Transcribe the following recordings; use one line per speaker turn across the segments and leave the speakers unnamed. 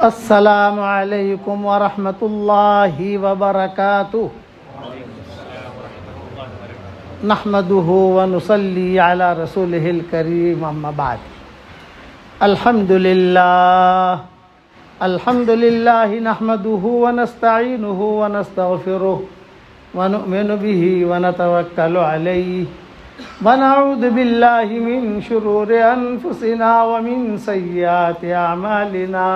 السلام علیکم ورحمۃ اللہ وبرکاتہ نحمده ونصلی علی رسوله الکریم اما بعد الحمد للہ نحمده ونستعینه ونستغفره ونؤمن به ونتوکل علیہ ونعوذ باللہ من شرور انفسنا ومن سیئات اعمالنا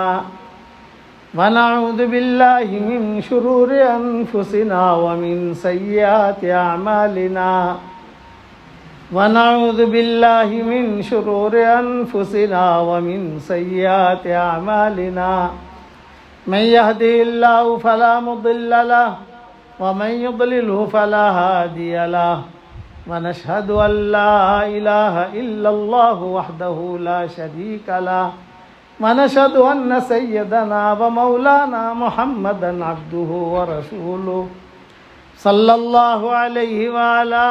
ونعوذ باللہ من شرور انفسنا ومن سیئات اعمالنا ونعوذ باللہ من شرور انفسنا ومن سیئات اعمالنا من يهده الله فلا مضل له ومن يضلله فلا هادي له ونشهد أن لا إله إلا الله وحده لا شريك له ونشهد أن سيدنا ومولانا محمدا عبده ورسوله صلى الله عليه وعلى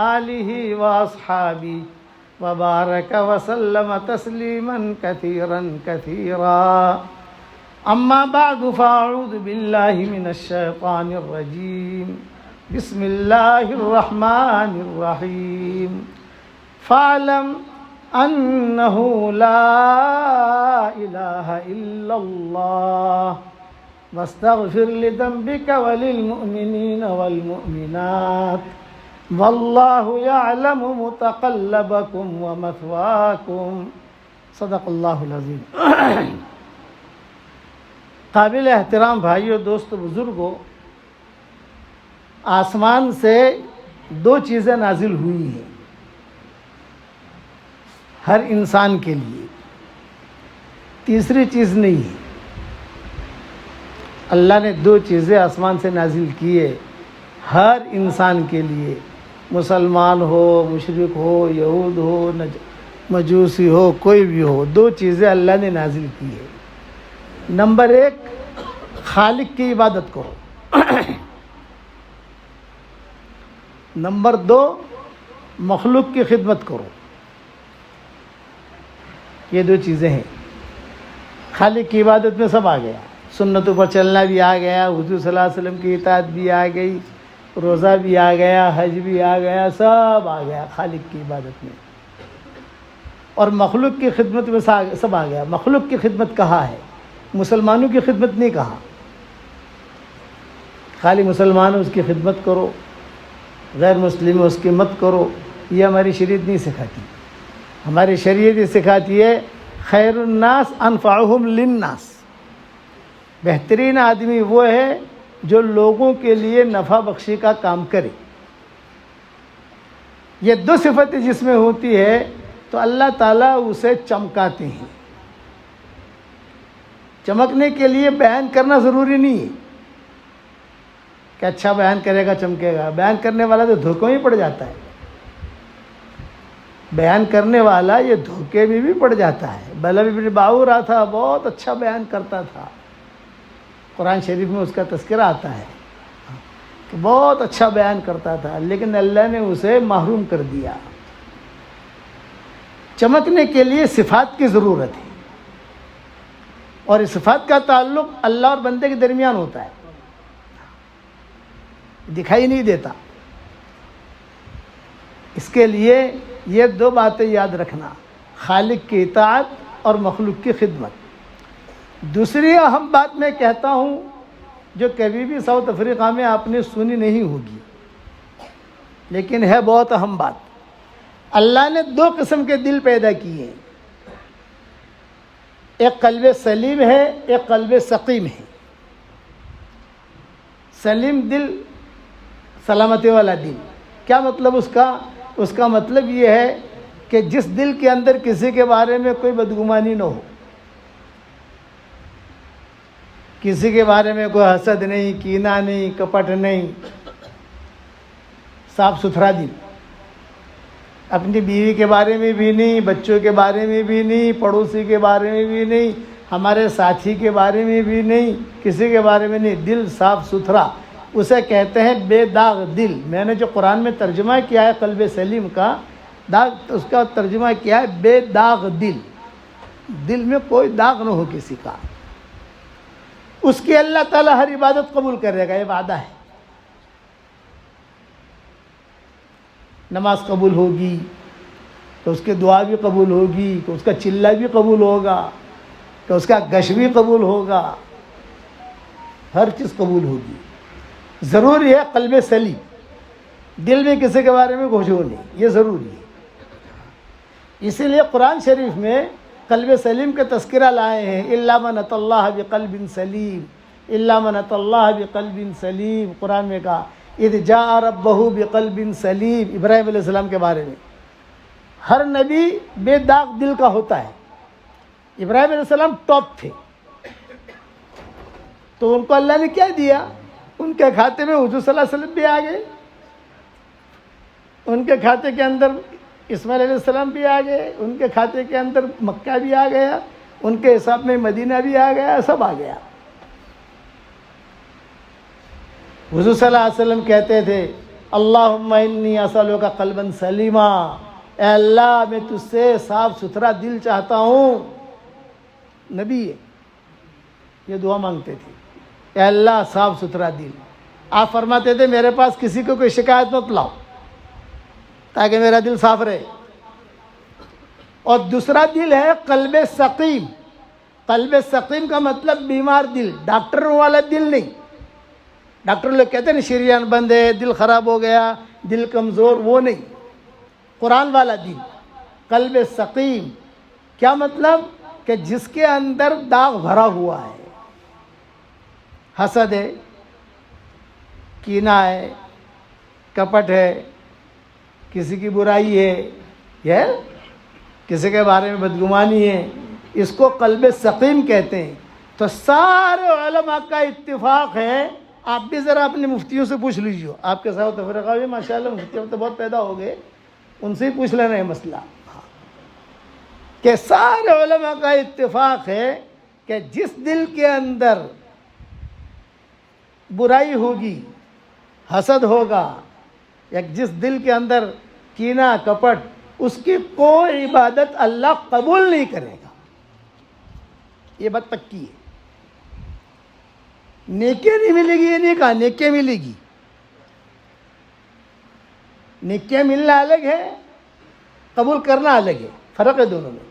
آله وأصحابه وبارك وسلم تسليما كثيرا كثيرا أما بعد فأعوذ بالله من الشيطان الرجيم بسم الله الرحمن الرحيم فاعلم أنه لا إله إلا الله واستغفر لذنبك وللمؤمنين والمؤمنات والله يعلم متقلبكم ومثواكم صدق الله العظيم قابل احترام بھائیو، دوستو، بزرگوں، آسمان سے دو چیزیں نازل ہوئی ہیں ہر انسان کے لیے، تیسری چیز نہیں ہے۔ اللہ نے دو چیزیں آسمان سے نازل کی ہے ہر انسان کے لیے، مسلمان ہو، مشرک ہو، یہود ہو، مجوسی ہو، کوئی بھی ہو، دو چیزیں اللہ نے نازل کی ہے۔ نمبر ایک، خالق کی عبادت کرو۔ نمبر دو، مخلوق کی خدمت کرو۔ یہ دو چیزیں ہیں۔ خالق کی عبادت میں سب آ گیا، سنتوں پر چلنا بھی آ گیا، حضور صلی اللہ علیہ وسلم کی اطاعت بھی آ گئی، روزہ بھی آ گیا، حج بھی آ گیا، سب آ گیا خالق کی عبادت میں۔ اور مخلوق کی خدمت میں سب آ گیا۔ مخلوق کی خدمت کہا ہے، مسلمانوں کی خدمت نہیں کہا۔ خالی مسلمان اس کی خدمت کرو، غیر مسلم اس کی مت کرو، یہ ہماری شریعت نہیں سکھاتی۔ ہماری شریعت یہ سکھاتی ہے خیر الناس انفعہم للناس، بہترین آدمی وہ ہے جو لوگوں کے لیے نفع بخشی کا کام کرے۔ یہ دو صفتیں جس میں ہوتی ہے تو اللہ تعالیٰ اسے چمکاتے ہیں۔ چمکنے کے لیے بیان کرنا ضروری نہیں ہے کہ اچھا بیان کرے گا چمکے گا، بیان کرنے والا تو دھوکوں میں پڑ جاتا ہے۔ بیان کرنے والا یہ دھوکے میں بھی پڑ جاتا ہے۔ بلال بن باورا تھا، بہت اچھا بیان کرتا تھا، قرآن شریف میں اس کا تذکرہ آتا ہے کہ بہت اچھا بیان کرتا تھا، لیکن اللہ نے اسے محروم کر دیا۔ چمکنے کے لیے صفات کی ضرورت ہے، اور اس صفات کا تعلق اللہ اور بندے کے درمیان ہوتا ہے، دکھائی نہیں دیتا۔ اس کے لیے یہ دو باتیں یاد رکھنا، خالق کی اطاعت اور مخلوق کی خدمت۔ دوسری اہم بات میں کہتا ہوں جو کبھی بھی ساؤتھ افریقہ میں آپ نے سنی نہیں ہوگی، لیکن ہے بہت اہم بات۔ اللہ نے دو قسم کے دل پیدا کیے ہیں، ایک قلب سلیم ہے، ایک قلب سقیم ہے۔ سلیم دل، سلامتی والا دل، کیا مطلب اس کا مطلب یہ ہے کہ جس دل کے اندر کسی کے بارے میں کوئی بدگمانی نہ ہو، کسی کے بارے میں کوئی حسد نہیں، کینہ نہیں، کپٹ نہیں، صاف ستھرا دل۔ اپنی بیوی کے بارے میں بھی نہیں، بچوں کے بارے میں بھی نہیں، پڑوسی کے بارے میں بھی نہیں، ہمارے ساتھی کے بارے میں بھی نہیں، کسی کے بارے میں نہیں، دل صاف ستھرا، اسے کہتے ہیں بے داغ دل۔ میں نے جو قرآن میں ترجمہ کیا ہے قلب سلیم کا، اس کا ترجمہ کیا ہے بے داغ دل، دل میں کوئی داغ نہ ہو کسی کا۔ اس کی اللہ تعالیٰ ہر عبادت قبول کرے گا، یہ وعدہ ہے۔ نماز قبول ہوگی تو اس کی دعا بھی قبول ہوگی، تو اس کا چلہ بھی قبول ہوگا، تو اس کا گش بھی قبول ہوگا، ہر چیز قبول ہوگی۔ ضروری ہے قلب سلیم، دل میں کسی کے بارے میں گھوشو نہیں، یہ ضروری ہے۔ اسی لیے قرآن شریف میں قلب سلیم کا تذکرہ لائے ہیں، الا من اتی اللہ بقلب سلیم، الا من اتی اللہ بقلب سلیم۔ قرآن میں کہا اذ جاء ربہ بقلب سلیم، ابراہیم علیہ السلام کے بارے میں۔ ہر نبی بے داغ دل کا ہوتا ہے، ابراہیم علیہ السلام ٹاپ تھے، تو ان کو اللہ نے کیا دیا؟ ان کے کھاتے میں حضور صلی اللہ علیہ وسلم بھی آ گئے، ان کے کھاتے کے اندر اسماعیل علیہ السلام بھی آ گئے، ان کے کھاتے کے اندر مکہ بھی آ گیا، ان کے حساب میں مدینہ بھی آ گیا، سب آ گیا۔ حضور صلی اللہ علیہ وسلم کہتے تھے اللہم انی اسألک قلبا سلیما، اے اللہ میں تجھ سے صاف ستھرا دل چاہتا ہوں۔ نبی ہے، یہ دعا مانگتے تھے، اے اللہ صاف ستھرا دل۔ آپ فرماتے تھے میرے پاس کسی کو کوئی شکایت مت لاؤ تاکہ میرا دل صاف رہے۔ اور دوسرا دل ہے قلب سقیم۔ قلب سقیم کا مطلب بیمار دل، ڈاکٹروں والا دل نہیں۔ ڈاکٹر لوگ کہتے ہیں نا شریان بند ہے، دل خراب ہو گیا، دل کمزور، وہ نہیں، قرآن والا دل۔ قلب سقیم کیا مطلب؟ کہ جس کے اندر داغ بھرا ہوا ہے، حسد ہے، کینہ ہے، کپٹ ہے، کسی کی برائی ہے، یہ کسی کے بارے میں بدگمانی ہے، اس کو قلب سقیم کہتے ہیں۔ تو سارے علماء کا اتفاق ہے، آپ بھی ذرا اپنے مفتیوں سے پوچھ لیجیے، آپ کے ساتھ تفرقہ بھی ماشاء اللہ مفتی اب تو بہت پیدا ہو گئے، ان سے ہی پوچھ لینا ہے مسئلہ، کہ سارے علماء کا اتفاق ہے کہ جس دل کے اندر برائی ہوگی، حسد ہوگا، یا جس دل کے اندر کینہ کپٹ، اس کی کوئی عبادت اللہ قبول نہیں کرے گا، یہ بات پکی ہے۔ نیکیاں نہیں ملے گی، یہ نہیں کہا نیکیاں ملے گی، نیکیاں ملنا الگ ہے، قبول کرنا الگ ہے، فرق ہے دونوں میں۔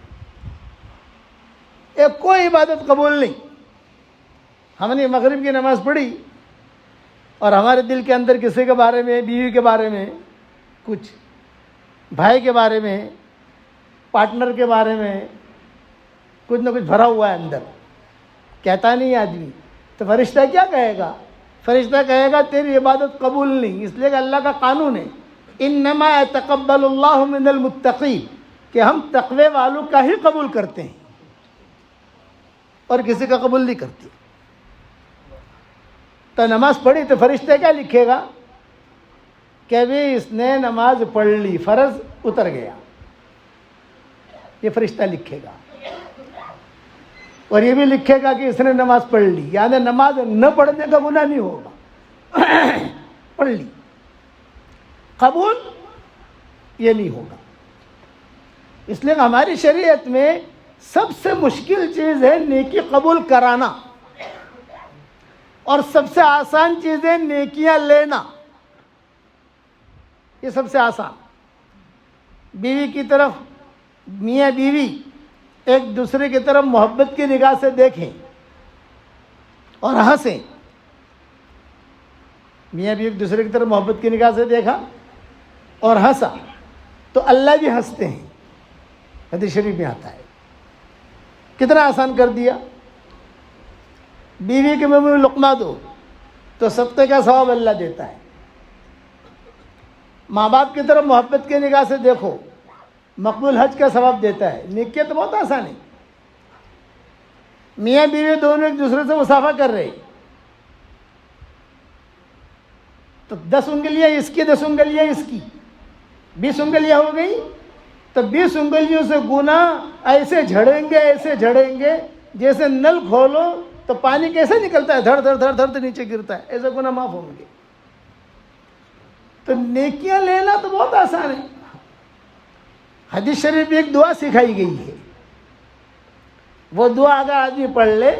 ایک کوئی عبادت قبول نہیں۔ ہم نے مغرب کی نماز پڑھی اور ہمارے دل کے اندر کسی کے بارے میں، بیوی کے بارے میں، کچھ بھائی کے بارے میں، پارٹنر کے بارے میں کچھ نہ کچھ بھرا ہوا ہے اندر، کہتا نہیں آدمی، تو فرشتہ کیا کہے گا؟ فرشتہ کہے گا تیری عبادت قبول نہیں، اس لیے کہ اللہ کا قانون ہے انما یتقبل اللہ من المتقین، کہ ہم تقوی والوں کا ہی قبول کرتے ہیں اور کسی کا قبول نہیں کرتے۔ تو نماز پڑھی تو فرشتہ کیا لکھے گا؟ کہ بھی اس نے نماز پڑھ لی، فرض اتر گیا، یہ فرشتہ لکھے گا۔ اور یہ بھی لکھے گا کہ اس نے نماز پڑھ لی، یعنی نماز نہ پڑھنے کا گناہ نہیں ہوگا، پڑھ لی، قبول یہ نہیں ہوگا۔ اس لیے ہماری شریعت میں سب سے مشکل چیز ہے نیکی قبول کرانا، اور سب سے آسان چیز ہے نیکیاں لینا، یہ سب سے آسان۔ بیوی کی طرف، میاں بیوی ایک دوسرے کی طرف محبت کی نگاہ سے دیکھیں اور ہنسیں۔ میاں بیوی ایک دوسرے کی طرف محبت کی نگاہ سے دیکھا اور ہنسا تو اللہ بھی ہنستے ہیں، حدیث شریف میں آتا ہے۔ کتنا آسان کر دیا۔ بیوی کے منہ میں لقمہ دو تو صدقے کا ثواب اللہ دیتا ہے۔ ماں باپ کی طرف محبت کی نگاہ سے دیکھو، مقبول حج کا ثواب دیتا ہے۔ نیکیاں تو بہت آسان ہے۔ میاں بیوی دونوں ایک دوسرے سے مصافحہ کر رہے تو 10 انگلیاں اس کی، 10 انگلیاں اس کی، 20 انگلیاں ہو گئی، تو 20 انگلیوں سے گناہ ایسے جھڑیں گے جیسے نل کھولو تو پانی کیسے نکلتا ہے، دھڑ دھڑ دھڑ دھڑ تو نیچے گرتا ہے، ایسے گناہ معاف ہوں گے۔ تو نیکیاں لینا تو بہت آسان ہے۔ حدیث شریف میں ایک دعا سکھائی گئی ہے، وہ دعا اگر آدمی پڑھ لے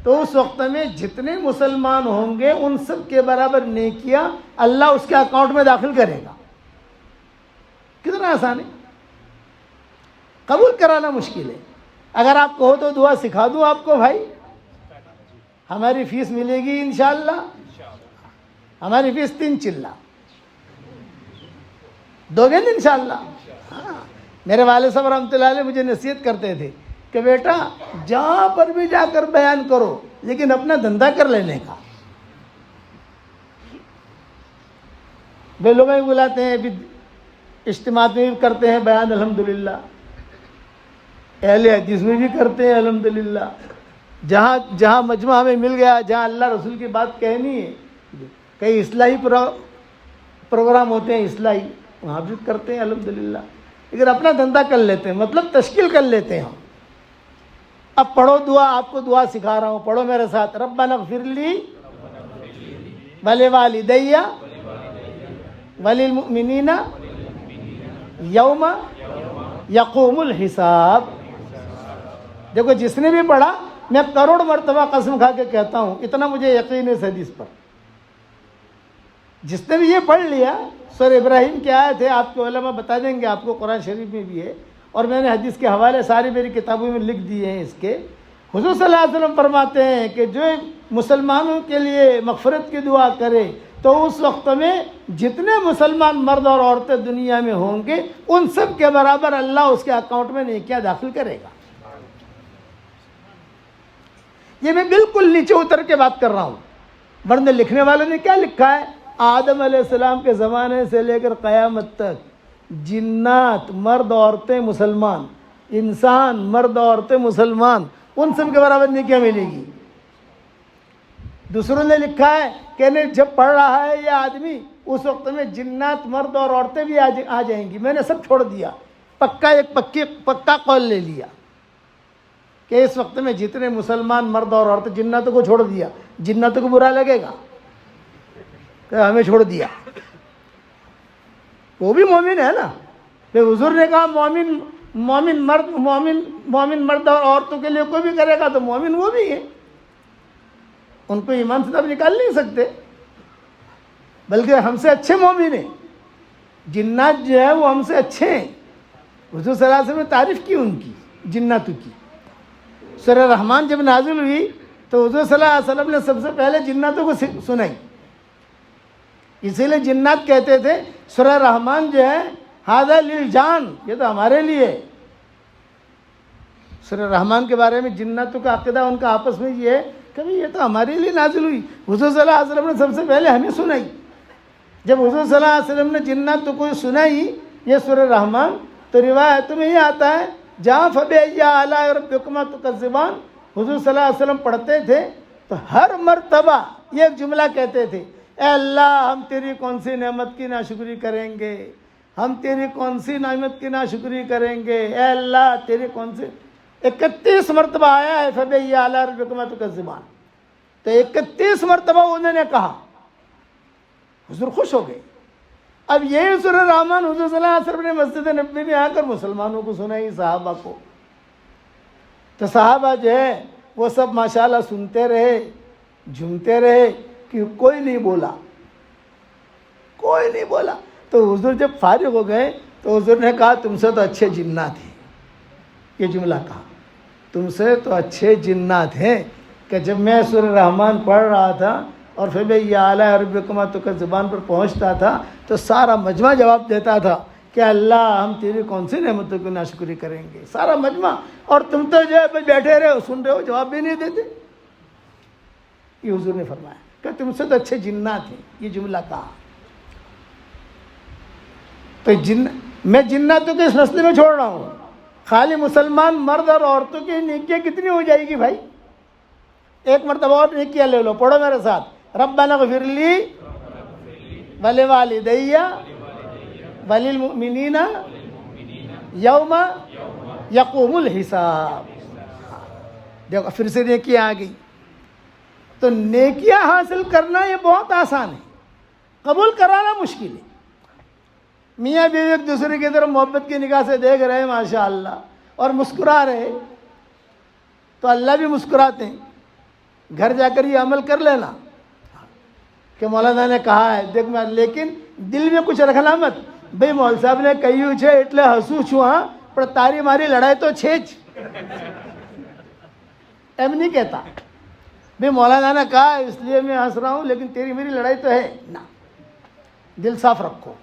تو اس وقت میں جتنے مسلمان ہوں گے ان سب کے برابر نیکیاں اللہ اس کے اکاؤنٹ میں داخل کرے گا. کتنا آسان ہے. قبول کرانا مشکل ہے. اگر آپ کہو تو دعا سکھا دوں آپ کو بھائی. ہماری فیس ملے گی انشاءاللہ. ہماری فیس 3 چلہ دو گے نا انشاءاللہ. ہاں میرے والد صاحب رحمۃ اللہ علیہ مجھے نصیحت کرتے تھے کہ بیٹا جہاں پر بھی جا کر بیان کرو لیکن اپنا دھندا کر لینے کا. بے لوگ ہی بلاتے ہیں بھی اجتماع میں بھی کرتے ہیں بیان الحمدللہ, اہل حدیث میں بھی کرتے ہیں الحمدللہ. جہاں جہاں مجمع ہمیں مل گیا, جہاں اللہ رسول کی بات کہنی ہے, کئی اصلاحی پروگرام ہوتے ہیں اصلاحی, وہاں بھی کرتے ہیں الحمدللہ. لیکن اپنا دھندا کر لیتے ہیں, مطلب تشکیل کر لیتے ہیں ہم. اب پڑھو دعا, آپ کو دعا سکھا رہا ہوں, پڑھو میرے ساتھ. ربنا اغفر لی ولوالدی وللمؤمنین یوم یقوم الحساب. دیکھو جس نے بھی پڑھا, میں کروڑ مرتبہ قسم کھا کے کہتا ہوں, اتنا مجھے یقین ہے اس حدیث پر, جس نے بھی یہ پڑھ لیا. سورہ ابراہیم کی آیت ہے, آپ کے علماء بتا دیں گے آپ کو, قرآن شریف میں بھی ہے, اور میں نے حدیث کے حوالے ساری میری کتابوں میں لکھ دیے ہیں اس کے. حضور صلی اللہ علیہ وسلم فرماتے ہیں کہ جو مسلمانوں کے لیے مغفرت کی دعا کرے تو اس وقت میں جتنے مسلمان مرد اور عورتیں دنیا میں ہوں گے ان سب کے برابر اللہ اس کے اکاؤنٹ میں نیکیاں داخل کرے گا. یہ میں بالکل نیچے اتر کے بات کر رہا ہوں, ورنہ لکھنے والوں نے کیا لکھا ہے, آدم علیہ السلام کے زمانے سے لے کر قیامت تک جنات مرد عورتیں مسلمان, انسان مرد عورتیں مسلمان, ان سب کے برابر نیکیاں ملے گی. دوسروں نے لکھا ہے کہ نہیں, جب پڑھ رہا ہے یہ آدمی اس وقت میں جنات مرد اور عورتیں بھی آ جائیں گی. میں نے سب چھوڑ دیا, پکا قول لے لیا کہ اس وقت میں جتنے مسلمان مرد اور عورتیں, جناتوں کو چھوڑ دیا. جناتوں کو برا لگے گا کہ ہمیں چھوڑ دیا, وہ بھی مومن ہے نا. پھر حضور نے کہا مومن مرد اور عورتوں کے لیے کوئی بھی کرے گا تو مومن وہ بھی ہے, ان کو ایمان سے آپ نکال نہیں سکتے, بلکہ ہم سے اچھے مومن ہیں. جنات جو ہے وہ ہم سے اچھے ہیں. حضور صلی اللہ علیہ وسلم نے تعریف کی ان کی, جناتوں کی. سورہ رحمان جب نازل ہوئی تو حضور صلی اللہ علیہ وسلم نے سب سے پہلے جناتوں کو سنائی. اسی لیے جنات کہتے تھے سورہ رحمان جو ہے ھذا للجان, یہ تو ہمارے لیے. سورہ رحمان کے بارے میں جناتوں کا عقیدہ ان کا آپس میں یہ ہے کہ یہ تو ہمارے لیے نازل ہوئی. حضور صلی اللہ علیہ وسلم نے سب سے پہلے ہمیں سنائی. جب حضور صلی اللہ علیہ وسلم نے جناتوں کو سنائی یہ سورہ رحمان, تو روایتوں میں یہ آتا ہے جہاں فبأي آلاء ربكما تكذبان, حضور صلی اللہ علیہ وسلم پڑھتے تھے تو ہر مرتبہ یہ ایک جملہ کہتے تھے, اے اللہ ہم تیری کون سی نعمت کی ناشکری کریں گے, ہم تیری کون سی نعمت کی ناشکری کریں گے, اے اللہ تیری کون سی. 31 مرتبہ آیا ہے فبأي آلاء ربكما تكذبان, تو 31 مرتبہ انہوں نے کہا. حضور خوش ہو گئے. اب یہ سورہ رحمان حضور صلی اللہ علیہ وسلم نے مسجد نبوی میں آ کر مسلمانوں کو سنائی, صحابہ کو. تو صحابہ جو ہے وہ سب ماشاءاللہ سنتے رہے, جھومتے رہے, کہ کوئی نہیں بولا. تو حضور جب فارغ ہو گئے تو حضور نے کہا تم سے تو اچھے جنات ہیں. یہ جملہ کہا, تم سے تو اچھے جنات ہیں. کہ جب میں سورہ رحمان پڑھ رہا تھا اور فبأي آلاء ربكما تكذبان پر پہنچتا تھا تو سارا مجمع جواب دیتا تھا کہ اللہ ہم تیری کون سی نعمتوں کی ناشکری کریں گے, سارا مجمع. اور تم تو جو ہے بیٹھے رہے ہو, سن رہے ہو, جواب بھی نہیں دیتے. یہ حضور نے فرمایا کہ تم سے تو اچھے جنات ہیں, یہ جملہ کہا. تو میں جناتوں کے اس مسئلے میں چھوڑ رہا ہوں. خالی مسلمان مرد اور عورتوں کی نیکیاں کتنی ہو جائے گی بھائی؟ ایک مرتبہ اور نیکیاں لے لو, پڑھو میرے ساتھ. ربنا اغفر لی ولوالدی وللمؤمنین یوم یقوم الحساب. دیکھو پھر سے نیکیاں آ گئی. تو نیکیاں حاصل کرنا یہ بہت آسان ہے, قبول کرانا مشکل ہے. میاں بیوی ایک دوسرے کی طرف محبت کی نگاہ سے دیکھ رہے ہیں ماشاءاللہ, اور مسکرا رہے, تو اللہ بھی مسکراتے ہیں. گھر جا کر یہ عمل کر لینا کہ مولانا نے کہا ہے دیکھ میں، لیکن دل میں کچھ رکھنا مت بھئی مول صاحب نے કહ્યું છે એટલે હસું છું ہاں પણ તારી મારી લડાઈ તો છે જ એમ نہیں کہتا بھئی مولانا نے کہا اس لیے میں ہنس رہا ہوں لیکن تیری میری لڑائی تو ہے نا. دل صاف رکھو،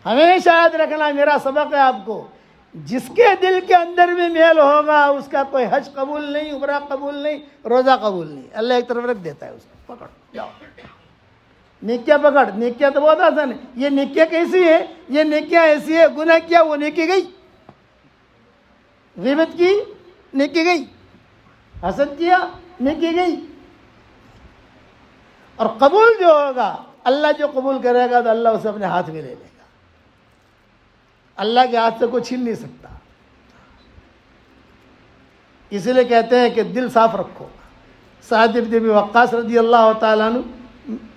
ہمیشہ یاد رکھنا میرا سبق ہے آپ کو، جس کے دل کے اندر بھی میل ہوگا اس کا کوئی حج قبول نہیں، عمرہ قبول نہیں، روزہ قبول نہیں. اللہ ایک طرف رکھ دیتا ہے اس کو. پکڑ جاؤ نیکیاں پکڑ. نیکیاں تو بہت آسان ہے. یہ نیکیاں کیسی ہے؟ یہ نیکیاں ایسی ہے، گناہ کیا وہ نیکی گئی، غیبت کی نیکی گئی، حسد کیا نیکی گئی. اور قبول جو ہوگا اللہ جو قبول کرے گا تو اللہ اسے اپنے ہاتھ میں لے لے گا. اللہ کے ہاتھ سے کوئی چھین نہیں سکتا. اسی لیے کہتے ہیں کہ دل صاف رکھو. سعد بن ابی وقاص رضی اللہ تعالیٰ عنہ،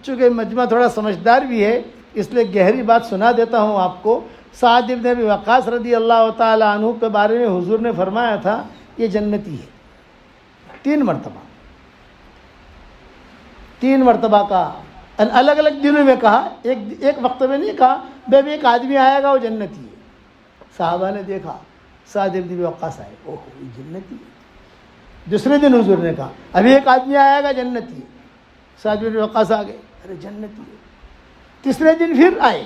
چونکہ مجمع تھوڑا سمجھدار بھی ہے اس لیے گہری بات سنا دیتا ہوں آپ کو. سعد بن ابی وقاص رضی اللہ تعالیٰ عنہ کے بارے میں حضور نے فرمایا تھا یہ جنتی ہے. 3 مرتبہ، 3 مرتبہ کہا، الگ الگ دنوں میں کہا، ایک وقت میں نہیں کہا بھائی ایک آدمی آئے گا وہ جنتی ہے. صحابہ نے دیکھا سعد بن ابی وقاص آئے، اوہ یہ جنتی ہے. دوسرے دن حضور نے کہا ابھی ایک آدمی آئے گا جنتی ہے. سعد بن ابی وقاص آ گئے، ارے جنتی ہے. تیسرے دن پھر آئے،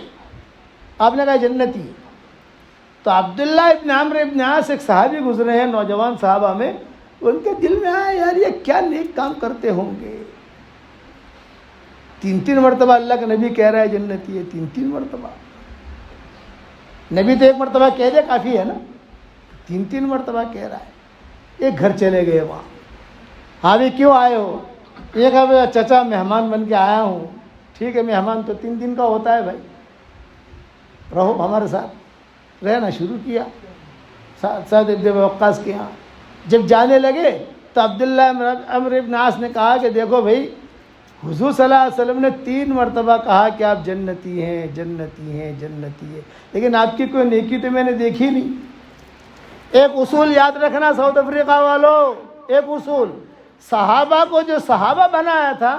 آپ نے کہا جنتی ہے. تو عبداللہ ابن عمرو ابن عاص ایک صحابی گزرے ہیں نوجوان صحابہ میں، ان کے دل میں آیا یار یہ کیا نیک کام کرتے ہوں گے. 3 مرتبہ اللہ کا نبی کہہ رہا ہے جنتی ہے، 3 مرتبہ. نبی تو 1 مرتبہ کہہ دے کافی ہے نا، 3 مرتبہ کہہ رہا ہے. ایک گھر چلے گئے وہاں. ہاں بھی کیوں آئے ہو؟ یہ کہا چچا مہمان بن کے آیا ہوں. ٹھیک ہے مہمان تو 3 دن کا ہوتا ہے بھائی، رہو ہمارے ساتھ. رہنا شروع کیا سعد بن ابی وقاص کے یہاں. جب جانے لگے تو عبداللہ عمرو ابن عاص نے کہا کہ دیکھو بھائی حضور صلی اللہ علیہ وسلم نے 3 مرتبہ کہا کہ آپ جنتی ہیں جنتی ہیں جنتی ہے، لیکن آپ کی کوئی نیکی تو میں نے دیکھی نہیں. ایک اصول یاد رکھنا ساؤتھ افریقہ والوں، ایک اصول، صحابہ کو جو صحابہ بنایا تھا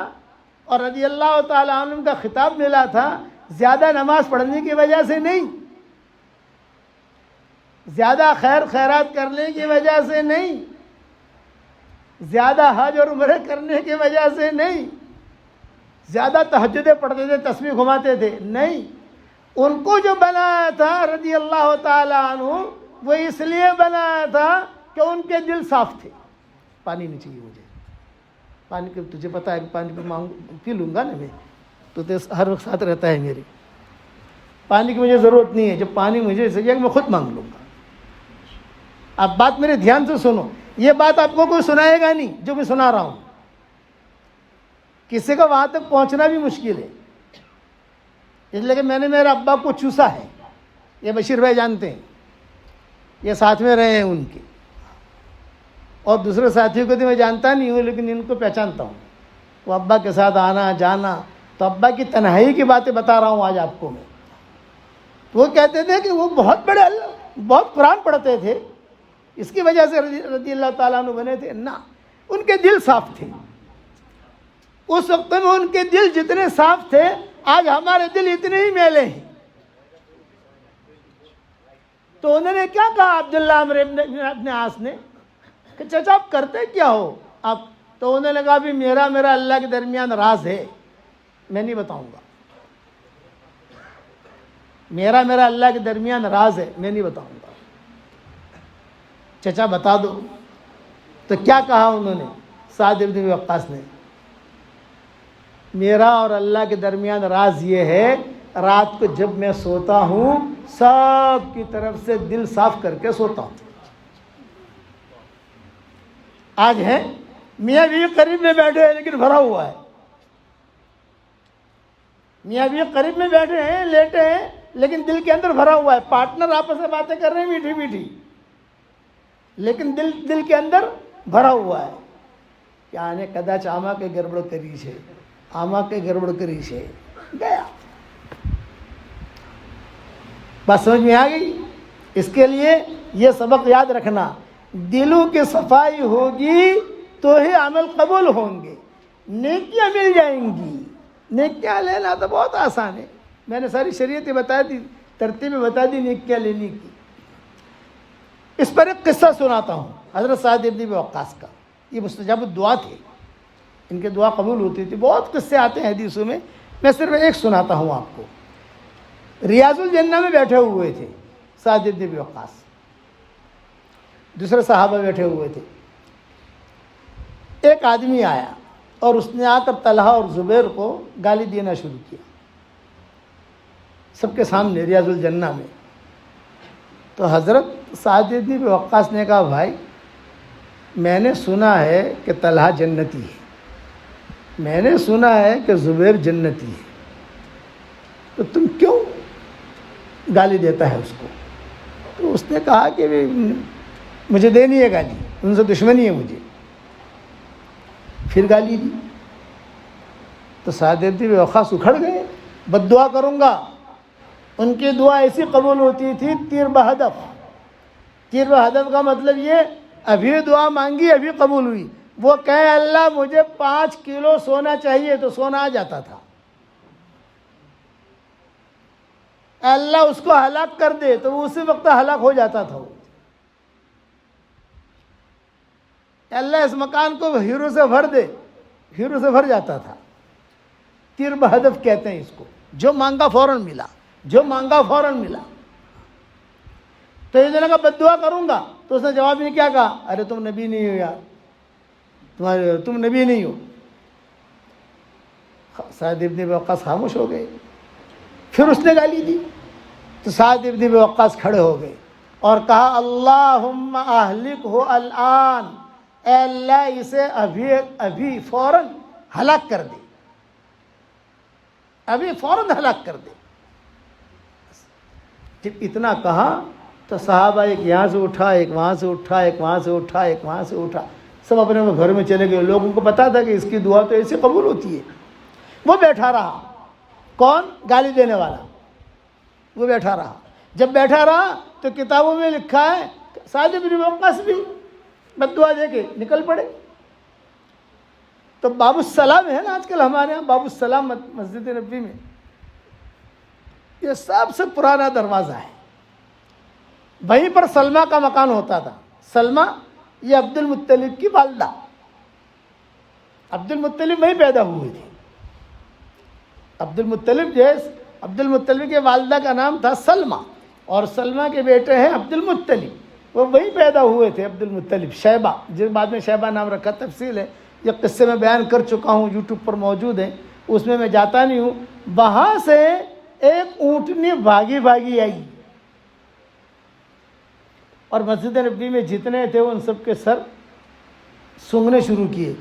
اور رضی اللہ تعالیٰ عنہ کا خطاب ملا تھا زیادہ نماز پڑھنے کی وجہ سے نہیں، زیادہ خیر خیرات کرنے کی وجہ سے نہیں، زیادہ حج اور عمرے کرنے کی وجہ سے نہیں، زیادہ تہجدیں پڑھتے تھے تسبیح گھماتے تھے نہیں. ان کو جو بنایا تھا رضی اللہ تعالیٰ عنہ وہ اس لیے بنایا تھا کہ ان کے دل صاف تھے. پانی نہیں چاہیے مجھے، پانی کے تجھے پتہ ہے کہ پانی پی لوں گا نا میں، تو ہر وقت ساتھ رہتا ہے میرے. پانی کی مجھے ضرورت نہیں ہے، جب پانی مجھے چاہیے میں خود مانگ لوں گا. آپ بات میرے دھیان سے سنو، یہ بات آپ کو کوئی سنائے گا نہیں جو میں سنا رہا ہوں. کسی کا وہاں تک پہنچنا بھی مشکل ہے، اس لیے کہ میں نے میرے ابا کو چوسا ہے. یہ بشیر بھائی جانتے ہیں، یہ ساتھ میں رہے ہیں ان کے، اور دوسرے ساتھیوں کو تو میں جانتا نہیں ہوں لیکن ان کو پہچانتا ہوں. وہ ابا کے ساتھ آنا جانا، تو ابا کی تنہائی کی باتیں بتا رہا ہوں آج آپ کو میں. وہ کہتے تھے کہ وہ بہت بڑے بہت قرآن پڑھتے تھے، اس کی وجہ سے رضی اللہ تعالیٰ عنہ بنے تھے. نہ، ان کے دل صاف تھے. اس وقت میں ان کے دل جتنے صاف تھے آج ہمارے دل اتنے ہی میلے ہیں. تو انہوں نے کیا کہا عبداللہ عمرو ابن عاص نے کہ چچا آپ کرتے کیا ہو آپ؟ تو انہوں نے کہا بھی میرا اللہ کے درمیان راز ہے، میں نہیں بتاؤں گا. میرا اللہ کے درمیان راز ہے، میں نہیں بتاؤں گا. چچا بتا دو. تو کیا کہا انہوں نے؟ سعد بن ابی وقاص نے، میرا اور اللہ کے درمیان راز یہ ہے رات کو جب میں سوتا ہوں سب کی طرف سے دل صاف کر کے سوتا ہوں. آج ہے میاں بیوی قریب میں بیٹھے ہیں لیکن بھرا ہوا ہے. میاں بیوی قریب میں بیٹھے ہیں لیٹے ہیں لیکن دل کے اندر بھرا ہوا ہے. پارٹنر آپس میں باتیں کر رہے ہیں میٹھی میٹھی، لیکن دل کے اندر بھرا ہوا ہے. کیا نے کداچ آما کے گڑبڑ کری ہے، آما کے گڑبڑ کری ہے، گیا. بات سمجھ میں آ گئی؟ اس کے لیے یہ سبق یاد رکھنا، دلوں کی صفائی ہوگی تو ہی عمل قبول ہوں گے. نیکیاں مل جائیں گی. نیکیاں لینا تو بہت آسان ہے. میں نے ساری شریعتیں بتا دی, ترتیبیں بتا دی نیکیاں لینے کی. اس پر ایک قصہ سناتا ہوں حضرت سعد بن ابی وقاص کا. یہ مستجاب الدعا تھے, ان کے دعا قبول ہوتی تھی. بہت قصے آتے ہیں حدیثوں میں, میں صرف ایک سناتا ہوں آپ کو. ریاض الجنہ میں بیٹھے ہوئے تھے سعد بن ابی وقاص, دوسرے صحابہ بیٹھے ہوئے تھے. ایک آدمی آیا اور اس نے آ کر طلحہ اور زبیر کو گالی دینا شروع کیا سب کے سامنے ریاض الجنہ میں. تو حضرت سعد بن ابی وقاص نے کہا, بھائی میں نے سنا ہے کہ طلحہ جنتی ہے, میں نے سنا ہے کہ زبیر جنتی ہے, تو تم کیوں گالی دیتا ہے اس کو؟ تو اس نے کہا کہ مجھے دینی ہے گالی, ان سے دشمنی ہے مجھے. پھر گالی دی تو سعد بن ابی وقاص اکھڑ گئے. بد دعا کروں گا. ان کی دعا ایسی قبول ہوتی تھی تیر بہدف. تیر بہدف کا مطلب یہ, ابھی دعا مانگی ابھی قبول ہوئی. وہ کہیں اللہ مجھے 5 کلو سونا چاہیے تو سونا آ جاتا تھا. اللہ اس کو ہلاک کر دے تو وہ اسی وقت ہلاک ہو جاتا تھا. اللہ اس مکان کو ہیرو سے بھر دے, ہیرو سے بھر جاتا تھا. تیر بہدف کہتے ہیں اس کو. جو مانگا فوراً ملا, جو مانگا فوراً ملا. تو یہ جنہوں کا بد دعا کروں گا, تو اس نے جواب میں کیا کہا, ارے تم نبی نہیں ہو یار, تم نبی نہیں ہو. سعد بن ابی وقاص خاموش ہو گئے. پھر اس نے گالی دی تو سعد بن ابی وقاص کھڑے ہو گئے اور کہا, اللہم اہلکہ الآن, اے اللہ اسے ابھی فوراً ہلاک کر دے, ابھی فوراً ہلاک کر دے. جب اتنا کہا تو صحابہ ایک یہاں سے اٹھا, ایک وہاں سے اٹھا, ایک وہاں سے اٹھا, ایک وہاں سے اٹھا, سب اپنے گھر میں چلے گئے. لوگوں کو پتا تھا کہ اس کی دعا تو ایسے قبول ہوتی ہے. وہ بیٹھا رہا. کون؟ گالی دینے والا. وہ بیٹھا رہا. جب بیٹھا رہا تو کتابوں میں لکھا ہے سعد بن ابی وقاص بھی بد دعا دے کے نکل پڑے. تو باب السلام ہے نا آج کل ہمارے یہاں, باب السلام مسجد نبوی میں, یہ سب سے پرانا دروازہ ہے. وہیں پر سلمہ کا مکان ہوتا تھا. سلمہ یہ عبد المطلب کی والدہ, عبد المطلب وہیں پیدا ہوئے تھے. عبد المطلب کے والدہ کا نام تھا سلمہ, اور سلمہ کے بیٹے ہیں عبد المطلب, وہ وہیں پیدا ہوئے تھے. عبد المطلب شیبہ, جس بعد میں شیبہ نام رکھا, تفصیل ہے, یہ قصے میں بیان کر چکا ہوں, یوٹیوب پر موجود ہیں, اس میں جاتا نہیں ہوں. وہاں سے ایک اونٹنی بھاگی بھاگی آئی اور مسجد نبوی میں جتنے تھے ان سب کے سر سونگھنے شروع کیے.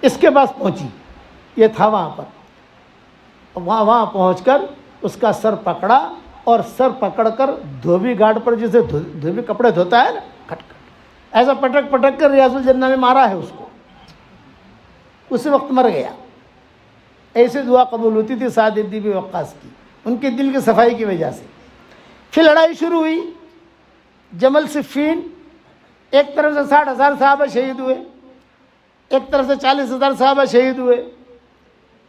اس کے پاس پہنچی, یہ تھا وہاں پر. وہاں پہنچ کر اس کا سر پکڑا, اور سر پکڑ کر دھوبی گھاٹ پر جسے دھوبی کپڑے دھوتا ہے نا, کھٹ کھٹ ایسا پٹک پٹک کر ریاض الجنہ میں مارا ہے اس کو. اسی وقت مر گیا. ایسی دعا قبول ہوتی تھی سعد بن ابی وقاص کی, ان کے دل کی صفائی کی وجہ سے. پھر لڑائی شروع ہوئی, جمل صفین. ایک طرف سے 60,000 صحابہ شہید ہوئے, ایک طرف سے 40,000 صحابہ شہید ہوئے.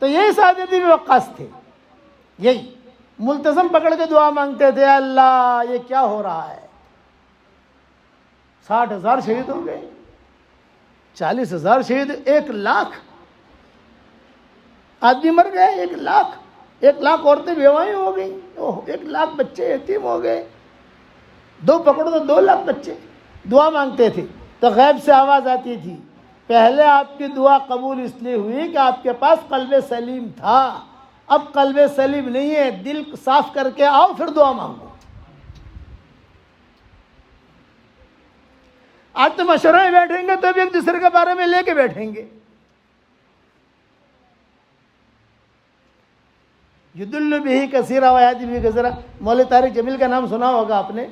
تو یہی سعد بن ابی وقاص تھے, یہی ملتزم پکڑ کے دعا مانگتے تھے, اللہ یہ کیا ہو رہا ہے. 60,000 شہید ہو گئے, 40,000 شہید, 1,00,000 آدمی مر گئے, 1,00,000. 1,00,000 عورتیں بیوائیں ہو گئیں, 1,00,000 بچے یتیم ہو گئے. 2 پکڑو تو 2,00,000 بچے. دعا مانگتے تھے تو غیب سے آواز آتی تھی, پہلے آپ کی دعا قبول اس لیے ہوئی کہ آپ کے پاس قلب سلیم تھا, اب قلب سلیم نہیں ہے, دل صاف کر کے آؤ پھر دعا مانگو. آج تو مشورے میں بیٹھیں گے تو بھی ایک دوسرے کے بارے میں لے کے بیٹھیں گے. یدل بھی کثیرہ و یہدی بھی کثیرہ. مولوی طارق جمیل کا نام سنا ہوگا آپ نے.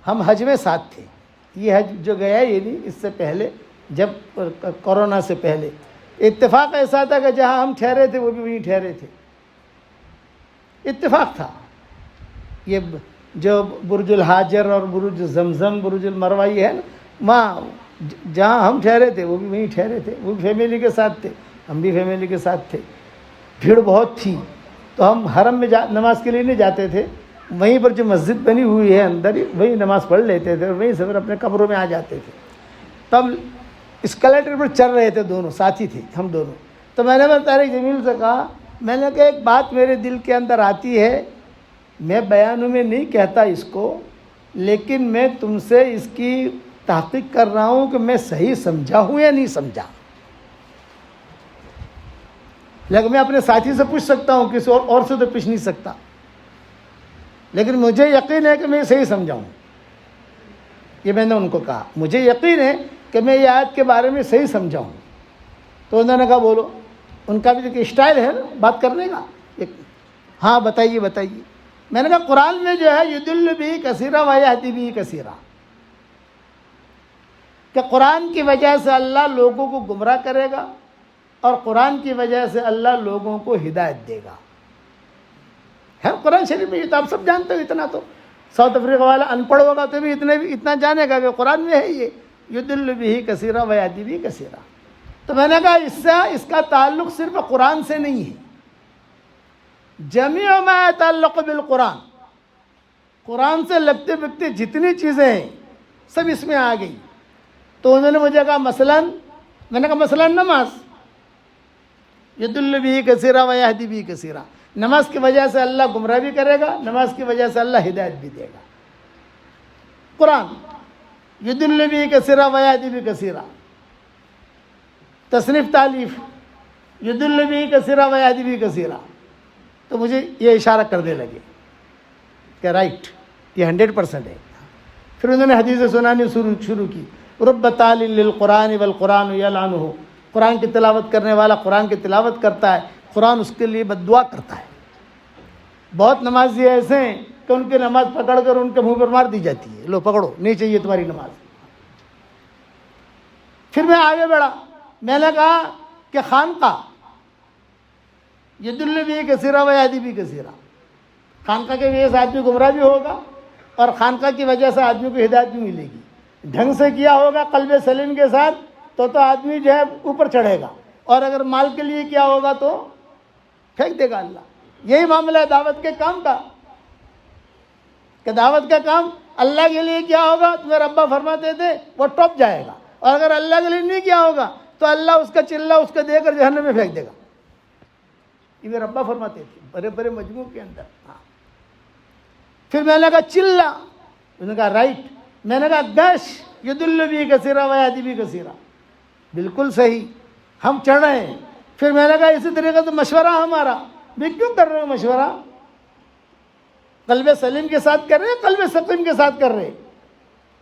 ہم حج میں ساتھ تھے. یہ حج جو گیا یہ نہیں, اس سے پہلے جب کورونا سے پہلے اتفاق ایسا تھا کہ جہاں ہم ٹھہرے تھے وہ بھی وہیں ٹھہرے تھے. اتفاق تھا. یہ جو برج الحاجر اور برج زمزم, برج المروہ ہے نا, وہاں جہاں ہم ٹھہرے تھے وہ بھی وہیں ٹھہرے تھے, وہ بھی فیملی کے ساتھ تھے. ہم بھی فیملی کے ساتھ تھے. بھیڑ بہت تھی تو ہم حرم میں نماز کے لیے نہیں جاتے تھے. وہیں پر جو مسجد بنی ہوئی ہے اندر ہی وہیں نماز پڑھ لیتے تھے اور وہیں سے پھر اپنے کمروں میں آ جاتے تھے. تب اسکلیٹر پر چل رہے تھے، دونوں ساتھی تھے ہم دونوں. تو میں نے طارق جمیل سے کہا، میں نے کہا ایک بات میرے دل کے اندر آتی ہے، میں بیانوں میں نہیں کہتا اس کو، لیکن میں تم سے اس کی تحقیق کر رہا ہوں کہ میں صحیح سمجھا ہوں یا نہیں سمجھا. لیکن میں اپنے ساتھی سے پوچھ سکتا ہوں، کسی اور سے تو پوچھ نہیں سکتا، لیکن مجھے یقین ہے کہ میں صحیح سمجھا ہوں. یہ میں نے ان کو کہا، مجھے یقین ہے کہ میں یہ آیت کے بارے میں صحیح سمجھا ہوں. تو انہوں نے کہا بولو. ان کا بھی ایک اسٹائل ہے نا بات کرنے کا. ہاں بتائیے بتائیے. میں نے کہا قرآن میں جو ہے یضل بھی کثیرا و یہدی بھی کثیرا، کہ قرآن کی وجہ سے اللہ لوگوں کو گمراہ کرے گا اور قرآن کی وجہ سے اللہ لوگوں کو ہدایت دے گا. ہے قرآن شریف میں، یہ تو آپ سب جانتے ہو. اتنا تو ساؤتھ افریقہ والا ان پڑھ ہوگا تو بھی اتنا جانے گا کہ قرآن میں ہے یہ یضل بھی کثیرا و یہدی بھی کثیرا. تو میں نے کہا اس کا تعلق صرف قرآن سے نہیں ہے، جمیع ما یتعلق بالقرآن، قرآن سے لگتے بگتے جتنی چیزیں ہیں سب اس میں آ گئی. تو انہوں نے مجھے کہا مثلاً، میں نے کہا مثلاً نماز، یضل بھی کثیرا و یہدی بھی کثیرا، نماز کی وجہ سے اللہ گمراہ بھی کرے گا، نماز کی وجہ سے اللہ ہدایت بھی دے گا. قرآن یضل بھی کثیرا و یہدی بھی کثیرا. تصنیف تالیف یضل بھی کثیرا و یہدی بھی کثیرا. تو مجھے یہ اشارہ کرنے لگے کہ رائٹ، یہ 100% ہے. پھر انہوں نے حدیث سنانی شروع کی، رب تال للقرآن والقرآن یلعنہ، قرآن کی تلاوت کرنے والا قرآن کی تلاوت کرتا ہے، قرآن اس کے لیے بد دعا کرتا ہے. بہت نمازی ایسے ہیں کہ ان کی نماز پکڑ کر ان کے منہ پر مار دی جاتی ہے، لو پکڑو نہیں چاہیے تمہاری نماز. پھر میں آگے بڑھا، میں نے کہا کہ خانقاہ یضل بھی کثیرا و یہدی بھی کثیرا، خانقاہ کی وجہ سے آدمی گمراہ بھی ہوگا اور خانقاہ کی وجہ سے آدمی کو ہدایت بھی ملے گی. ڈھنگ سے کیا ہوگا قلب سلیم کے ساتھ تو آدمی جو ہے اوپر چڑھے گا، اور اگر مال کے لیے کیا ہوگا تو پھینک دے گا اللہ. یہی معاملہ ہے دعوت کے کام کا، کہ دعوت کا کام اللہ کے لیے کیا ہوگا تو میرے ابا فرماتے تھے وہ ٹوپ جائے گا، اور اگر اللہ کے لیے نہیں کیا ہوگا تو اللہ اس کا چلہ اس کو دے کر جہنم میں پھینک دے گا. یہ میرے ابا فرماتے تھے بڑے بڑے مجموع کے اندر. پھر میں نے کہا چلہ، انہوں نے کہا رائٹ. میں نے کہا گش یضل بھی کثیرا و یہدی بھی کثیرا، بالکل صحیح، ہم چڑھ رہے ہیں. پھر میں نے کہا اسی طریقے سے مشورہ ہمارا بھی کیوں کر رہے ہو مشورہ؟ قلب سلیم کے ساتھ کر رہے ہیں، قلب سقیم کے ساتھ کر رہے ہیں.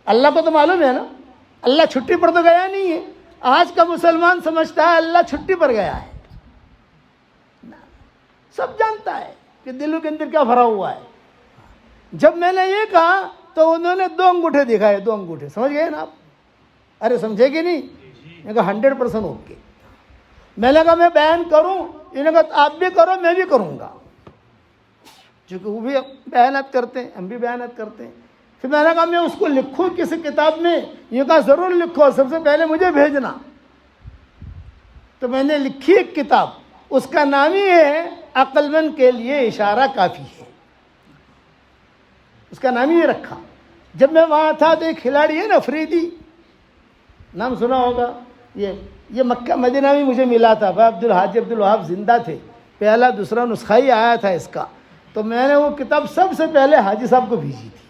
اللہ کو تو معلوم ہے نا، اللہ چھٹی پر تو گیا نہیں ہے. آج کا مسلمان سمجھتا ہے اللہ چھٹی پر گیا ہے، سب جانتا ہے کہ دلوں کے اندر کیا بھرا ہوا ہے. جب میں نے یہ کہا تو انہوں نے 2 انگوٹھے دکھائے، 2 انگوٹھے. سمجھ گئے نا آپ؟ ارے سمجھے کہ نہیں؟ میں نے کہا 100% اوکے. میں نے کہا میں بیان کروں؟ انہوں نے کہا آپ بھی کرو میں بھی کروں گا، چونکہ وہ بھی بیانات کرتے ہیں ہم بھی بیانات کرتے ہیں. پھر میں نے کہا میں اس کو لکھوں کسی کتاب میں؟ یہ کہا ضرور لکھو، سب سے پہلے مجھے بھیجنا. تو میں نے لکھی ایک کتاب، اس کا نام ہی ہے عقل مند کے لیے اشارہ کافی ہے. اس کا نام ہی یہ رکھا. جب میں وہاں تھا تو ایک کھلاڑی ہے نا فریدی، نام سنا ہوگا، یہ مکہ مدینہ میں مجھے ملا تھا. بھائی حاجی عبدالوہاب زندہ تھے، پہلا دوسرا نسخہ ہی آیا تھا اس کا. تو میں نے وہ کتاب سب سے پہلے حاجی صاحب کو بھیجی تھی،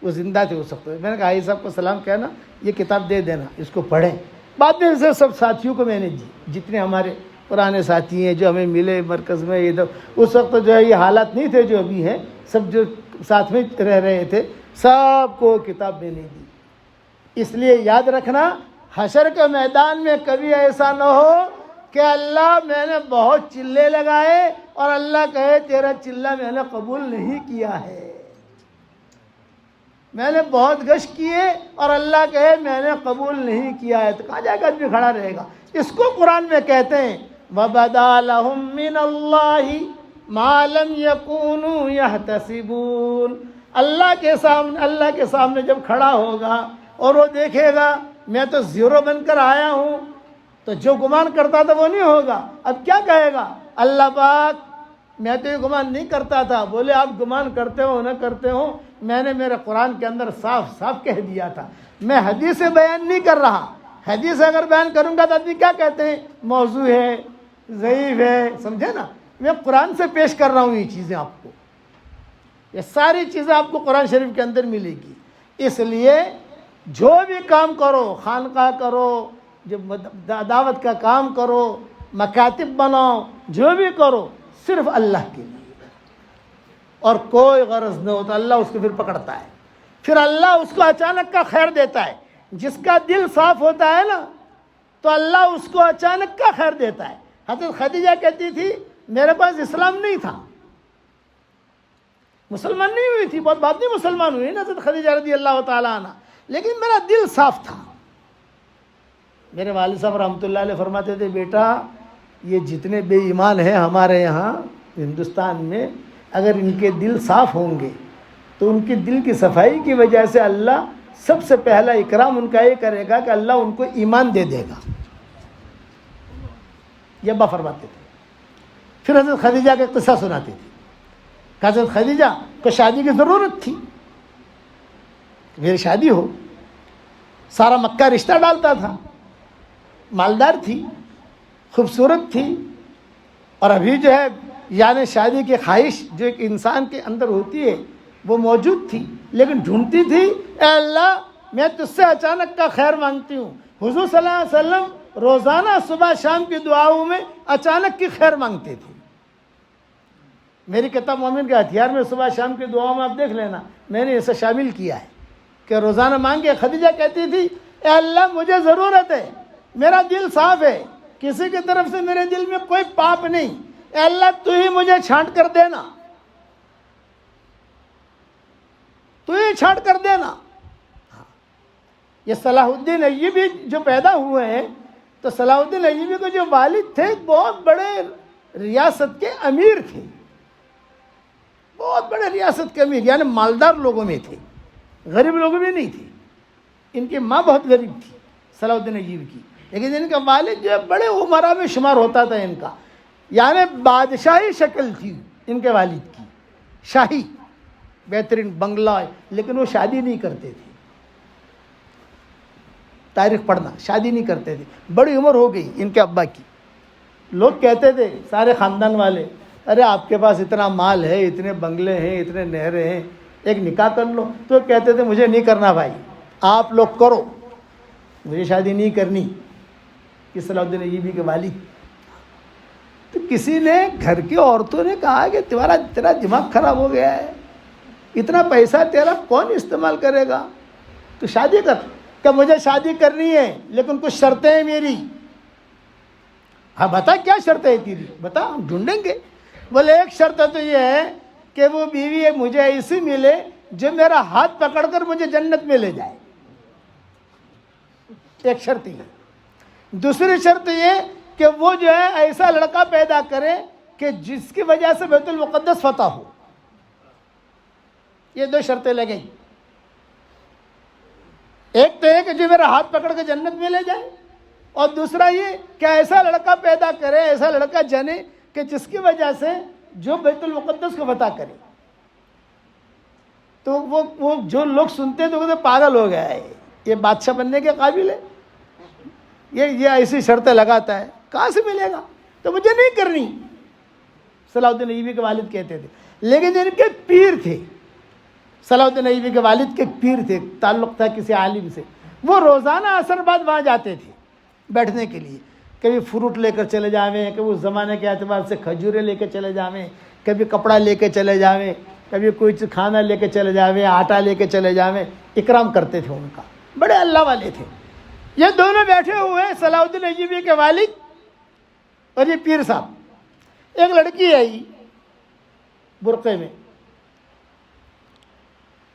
وہ زندہ تھے اس وقت. میں نے کہا حاجی صاحب کو سلام کہنا یہ کتاب دے دینا، اس کو پڑھیں. بعد میں سے سب ساتھیوں کو میں نے جتنے ہمارے پرانے ساتھی ہیں جو ہمیں ملے مرکز میں، اس وقت جو ہے یہ حالات نہیں تھے جو ابھی ہیں، سب جو ساتھ میں رہ رہے تھے سب کو کتاب میں نے دی. اس لیے یاد رکھنا حشر کے میدان میں کبھی ایسا نہ ہو کہ اللہ میں نے بہت چلے لگائے اور اللہ کہے تیرا چلہ میں نے قبول نہیں کیا ہے. میں نے بہت گشت کیے اور اللہ کہے میں نے قبول نہیں کیا ہے، تو کہاں جائے گا آدمی کھڑا رہے گا. اس کو قرآن میں کہتے ہیں وَبَدَا لَهُم مِّنَ اللَّهِ مَا لَمْ يَكُونُوا يَحْتَسِبُونَ. اللہ کے سامنے جب کھڑا ہوگا اور وہ دیکھے گا میں تو زیرو بن کر آیا ہوں، تو جو گمان کرتا تھا وہ نہیں ہوگا. اب کیا کہے گا؟ اللہ پاک میں تو یہ گمان نہیں کرتا تھا. بولے آپ گمان کرتے ہو نہ کرتے ہو، میں نے میرے قرآن کے اندر صاف صاف کہہ دیا تھا. میں حدیث سے بیان نہیں کر رہا. حدیث اگر بیان کروں گا تو آدمی کیا کہتے ہیں؟ موضوع ہے، ضعیف ہے. سمجھے نا؟ میں قرآن سے پیش کر رہا ہوں یہ چیزیں آپ کو. یہ ساری چیزیں آپ کو قرآن شریف کے اندر ملے گی. اس لیے جو بھی کام کرو، خانقاہ کرو، جو دعوت کا کام کرو، مکاتب بناؤ، جو بھی کرو صرف اللہ کے لیے، اور کوئی غرض نہ ہو تو اللہ اس کو پھر پکڑتا ہے. پھر اللہ اس کو اچانک کا خیر دیتا ہے. جس کا دل صاف ہوتا ہے نا تو اللہ اس کو اچانک کا خیر دیتا ہے. حضرت خدیجہ کہتی تھی میرے پاس اسلام نہیں تھا، مسلمان نہیں ہوئی تھی، بہت بعد میں مسلمان ہوئی نا حضرت خدیجہ رضی اللہ تعالیٰ عنہ، لیکن میرا دل صاف تھا. میرے والد صاحب رحمۃ اللہ علیہ فرماتے تھے بیٹا یہ جتنے بے ایمان ہیں ہمارے یہاں ہندوستان میں، اگر ان کے دل صاف ہوں گے تو ان کے دل کی صفائی کی وجہ سے اللہ سب سے پہلا اکرام ان کا یہ کرے گا کہ اللہ ان کو ایمان دے دے گا. یہ ابا فرماتے تھے. پھر حضرت خدیجہ کا قصہ سناتے تھے کہ حضرت خدیجہ کو شادی کی ضرورت تھی، میری شادی ہو. سارا مکہ رشتہ ڈالتا تھا، مالدار تھی، خوبصورت تھی، اور ابھی جو ہے یعنی شادی کی خواہش جو ایک انسان کے اندر ہوتی ہے وہ موجود تھی، لیکن ڈھونڈتی تھی اے اللہ میں تجھ سے اچانک کا خیر مانگتی ہوں. حضور صلی اللہ علیہ وسلم روزانہ صبح شام کی دعاؤں میں اچانک کی خیر مانگتے تھے. میری کتاب مومن کے ہتھیار میں صبح شام کی دعاؤں میں آپ دیکھ لینا، میں نے اسے شامل کیا ہے کہ روزانہ مانگے. خدیجہ کہتی تھی اے اللہ مجھے ضرورت ہے، میرا دل صاف ہے، کسی کی طرف سے میرے دل میں کوئی پاپ نہیں، اے اللہ تو ہی مجھے چھانٹ کر دینا، تو ہی چھانٹ کر دینا. یہ صلاح الدین ایوبی جو پیدا ہوئے ہیں تو صلاح الدین ایوبی کے جو والد تھے بہت بڑے ریاست کے امیر تھے، بہت بڑے ریاست کے امیر، یعنی مالدار لوگوں میں تھے، غریب لوگوں میں نہیں تھے. ان کی ماں بہت غریب تھی صلاح الدین ایوبی کی، لیکن ان کا والد جو ہے بڑے عمرا میں شمار ہوتا تھا. ان کا یعنی بادشاہی شکل تھی ان کے والد کی، شاہی بہترین بنگلہ، لیکن وہ شادی نہیں کرتے تھے. تاریخ پڑھنا، شادی نہیں کرتے تھے. بڑی عمر ہو گئی ان کے ابا کی. لوگ کہتے تھے سارے خاندان والے ارے آپ کے پاس اتنا مال ہے، اتنے بنگلے ہیں، اتنے نہریں ہیں، ایک نکاح کر لو. تو کہتے تھے مجھے نہیں کرنا بھائی، آپ لوگ کرو، مجھے شادی نہیں کرنی. کہ صلاح الدین ایوبی کے والد. تو کسی نے گھر کی عورتوں نے کہا کہ تیرا دماغ خراب ہو گیا ہے، اتنا پیسہ تیرا کون استعمال کرے گا، تو شادی کر. کہ مجھے شادی کرنی ہے لیکن کچھ شرطیں ہیں میری. ہاں بتا کیا شرط ہے تیری، بتا ہم ڈھونڈیں گے. بولے ایک شرط تو یہ ہے کہ وہ بیوی مجھے ایسی ملے جو میرا ہاتھ پکڑ کر مجھے جنت میں لے جائے. ایک شرط یہ. دوسری شرط یہ کہ وہ جو ہے ایسا لڑکا پیدا کرے کہ جس کی وجہ سے بیت المقدس فتح ہو. یہ دو شرطیں لگیں. ایک تو ہے کہ جو میرا ہاتھ پکڑ کے جنت میں لے جائے، اور دوسرا یہ کہ ایسا لڑکا پیدا کرے، ایسا لڑکا جنے کہ جس کی وجہ سے جو بیت المقدس کو فتح کرے. تو وہ جو لوگ سنتے تو کہتے پاگل ہو گیا ہے، یہ بادشاہ بننے کے قابل ہے، یہ ایسی شرطیں لگاتا ہے، کہاں سے ملے گا. تو مجھے نہیں کرنی. صلاح الدین ایوبی کے والد کہتے تھے. لیکن ان کے پیر تھے، صلاح الدین ایوبی کے والد کے پیر تھے، تعلق تھا کسی عالم سے. وہ روزانہ عصر بعد وہاں جاتے تھے بیٹھنے کے لیے. کبھی فروٹ لے کر چلے جاویں، کبھی اس زمانے کے اعتبار سے کھجوریں لے کے چلے جاویں، کبھی کپڑا لے کے چلے جاویں، کبھی کچھ کھانا لے کے چلے جاویں، آٹا لے کے چلے جاویں. اکرام کرتے تھے ان کا، بڑے اللہ والے تھے. یہ دونوں بیٹھے ہوئے ہیں، صلاح الدین ایوبی کے والد اور یہ پیر صاحب. ایک لڑکی آئی برقعے میں،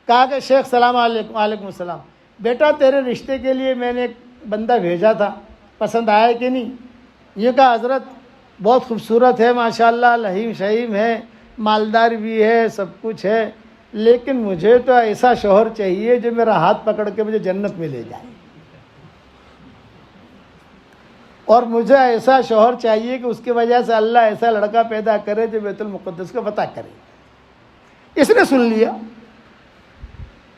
کہا کہ شیخ سلام علیکم. وعلیکم السلام. بیٹا تیرے رشتے کے لیے میں نے ایک بندہ بھیجا تھا، پسند آیا کہ نہیں؟ یہ کہا حضرت بہت خوبصورت ہے ماشاءاللہ، لہیم شہیم ہے، مالدار بھی ہے، سب کچھ ہے، لیکن مجھے تو ایسا شوہر چاہیے جو میرا ہاتھ پکڑ کے مجھے جنت میں لے جائے. اور مجھے ایسا شوہر چاہیے کہ اس کی وجہ سے اللہ ایسا لڑکا پیدا کرے جو بیت المقدس کو فتح کرے. اس نے سن لیا,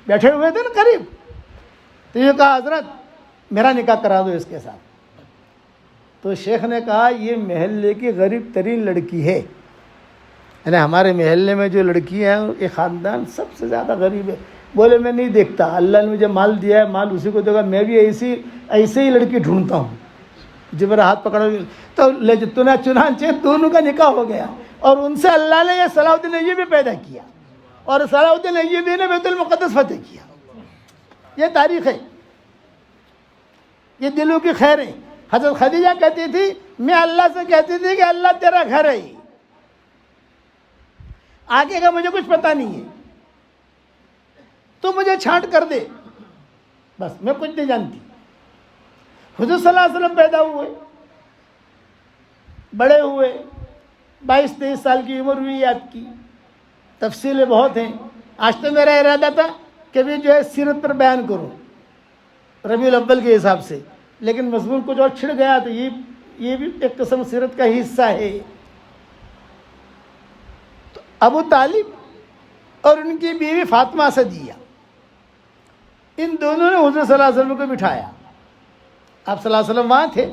بیٹھے ہوئے تھے نا قریب, تو یہ کہا حضرت میرا نکاح کرا دو اس کے ساتھ. تو شیخ نے کہا یہ محلے کی غریب ترین لڑکی ہے, یعنی ہمارے محلے میں جو لڑکی ہیں یہ خاندان سب سے زیادہ غریب ہے. بولے میں نہیں دیکھتا, اللہ نے مجھے مال دیا ہے, مال اسی کو دے گا, میں بھی ایسے ہی لڑکی ڈھونڈتا ہوں جو میرا ہاتھ پکڑا. تو چنانچہ دونوں کا نکاح ہو گیا, اور ان سے اللہ نے یہ صلاح الدین ایوبی پیدا کیا, اور صلاح الدین ایوبی نے بیت المقدس فتح کیا. یہ تاریخ ہے, یہ دلوں کی خیر ہے. حضرت خدیجہ کہتی تھی میں اللہ سے کہتی تھی کہ اللہ تیرا گھر ہے, آگے کا مجھے کچھ پتہ نہیں ہے, تو مجھے چھانٹ کر دے, بس میں کچھ نہیں جانتی. حضور صلی اللہ علیہ وسلم پیدا ہوئے, بڑے ہوئے, 22-23 سال کی عمر ہوئی آپ کی. تفصیلیں بہت ہیں. آج تو میرا ارادہ تھا کہ بھی جو ہے سیرت پر بیان کروں ربیع الاول کے حساب سے, لیکن مضمون کچھ اور چھڑ گیا, تو یہ بھی ایک قسم سیرت کا حصہ ہے. تو ابو طالب اور ان کی بیوی فاطمہ اسدیہ, ان دونوں نے حضور صلی اللہ علیہ وسلم کو بٹھایا. آپ صلی اللہ علیہ وسلم وہاں تھے,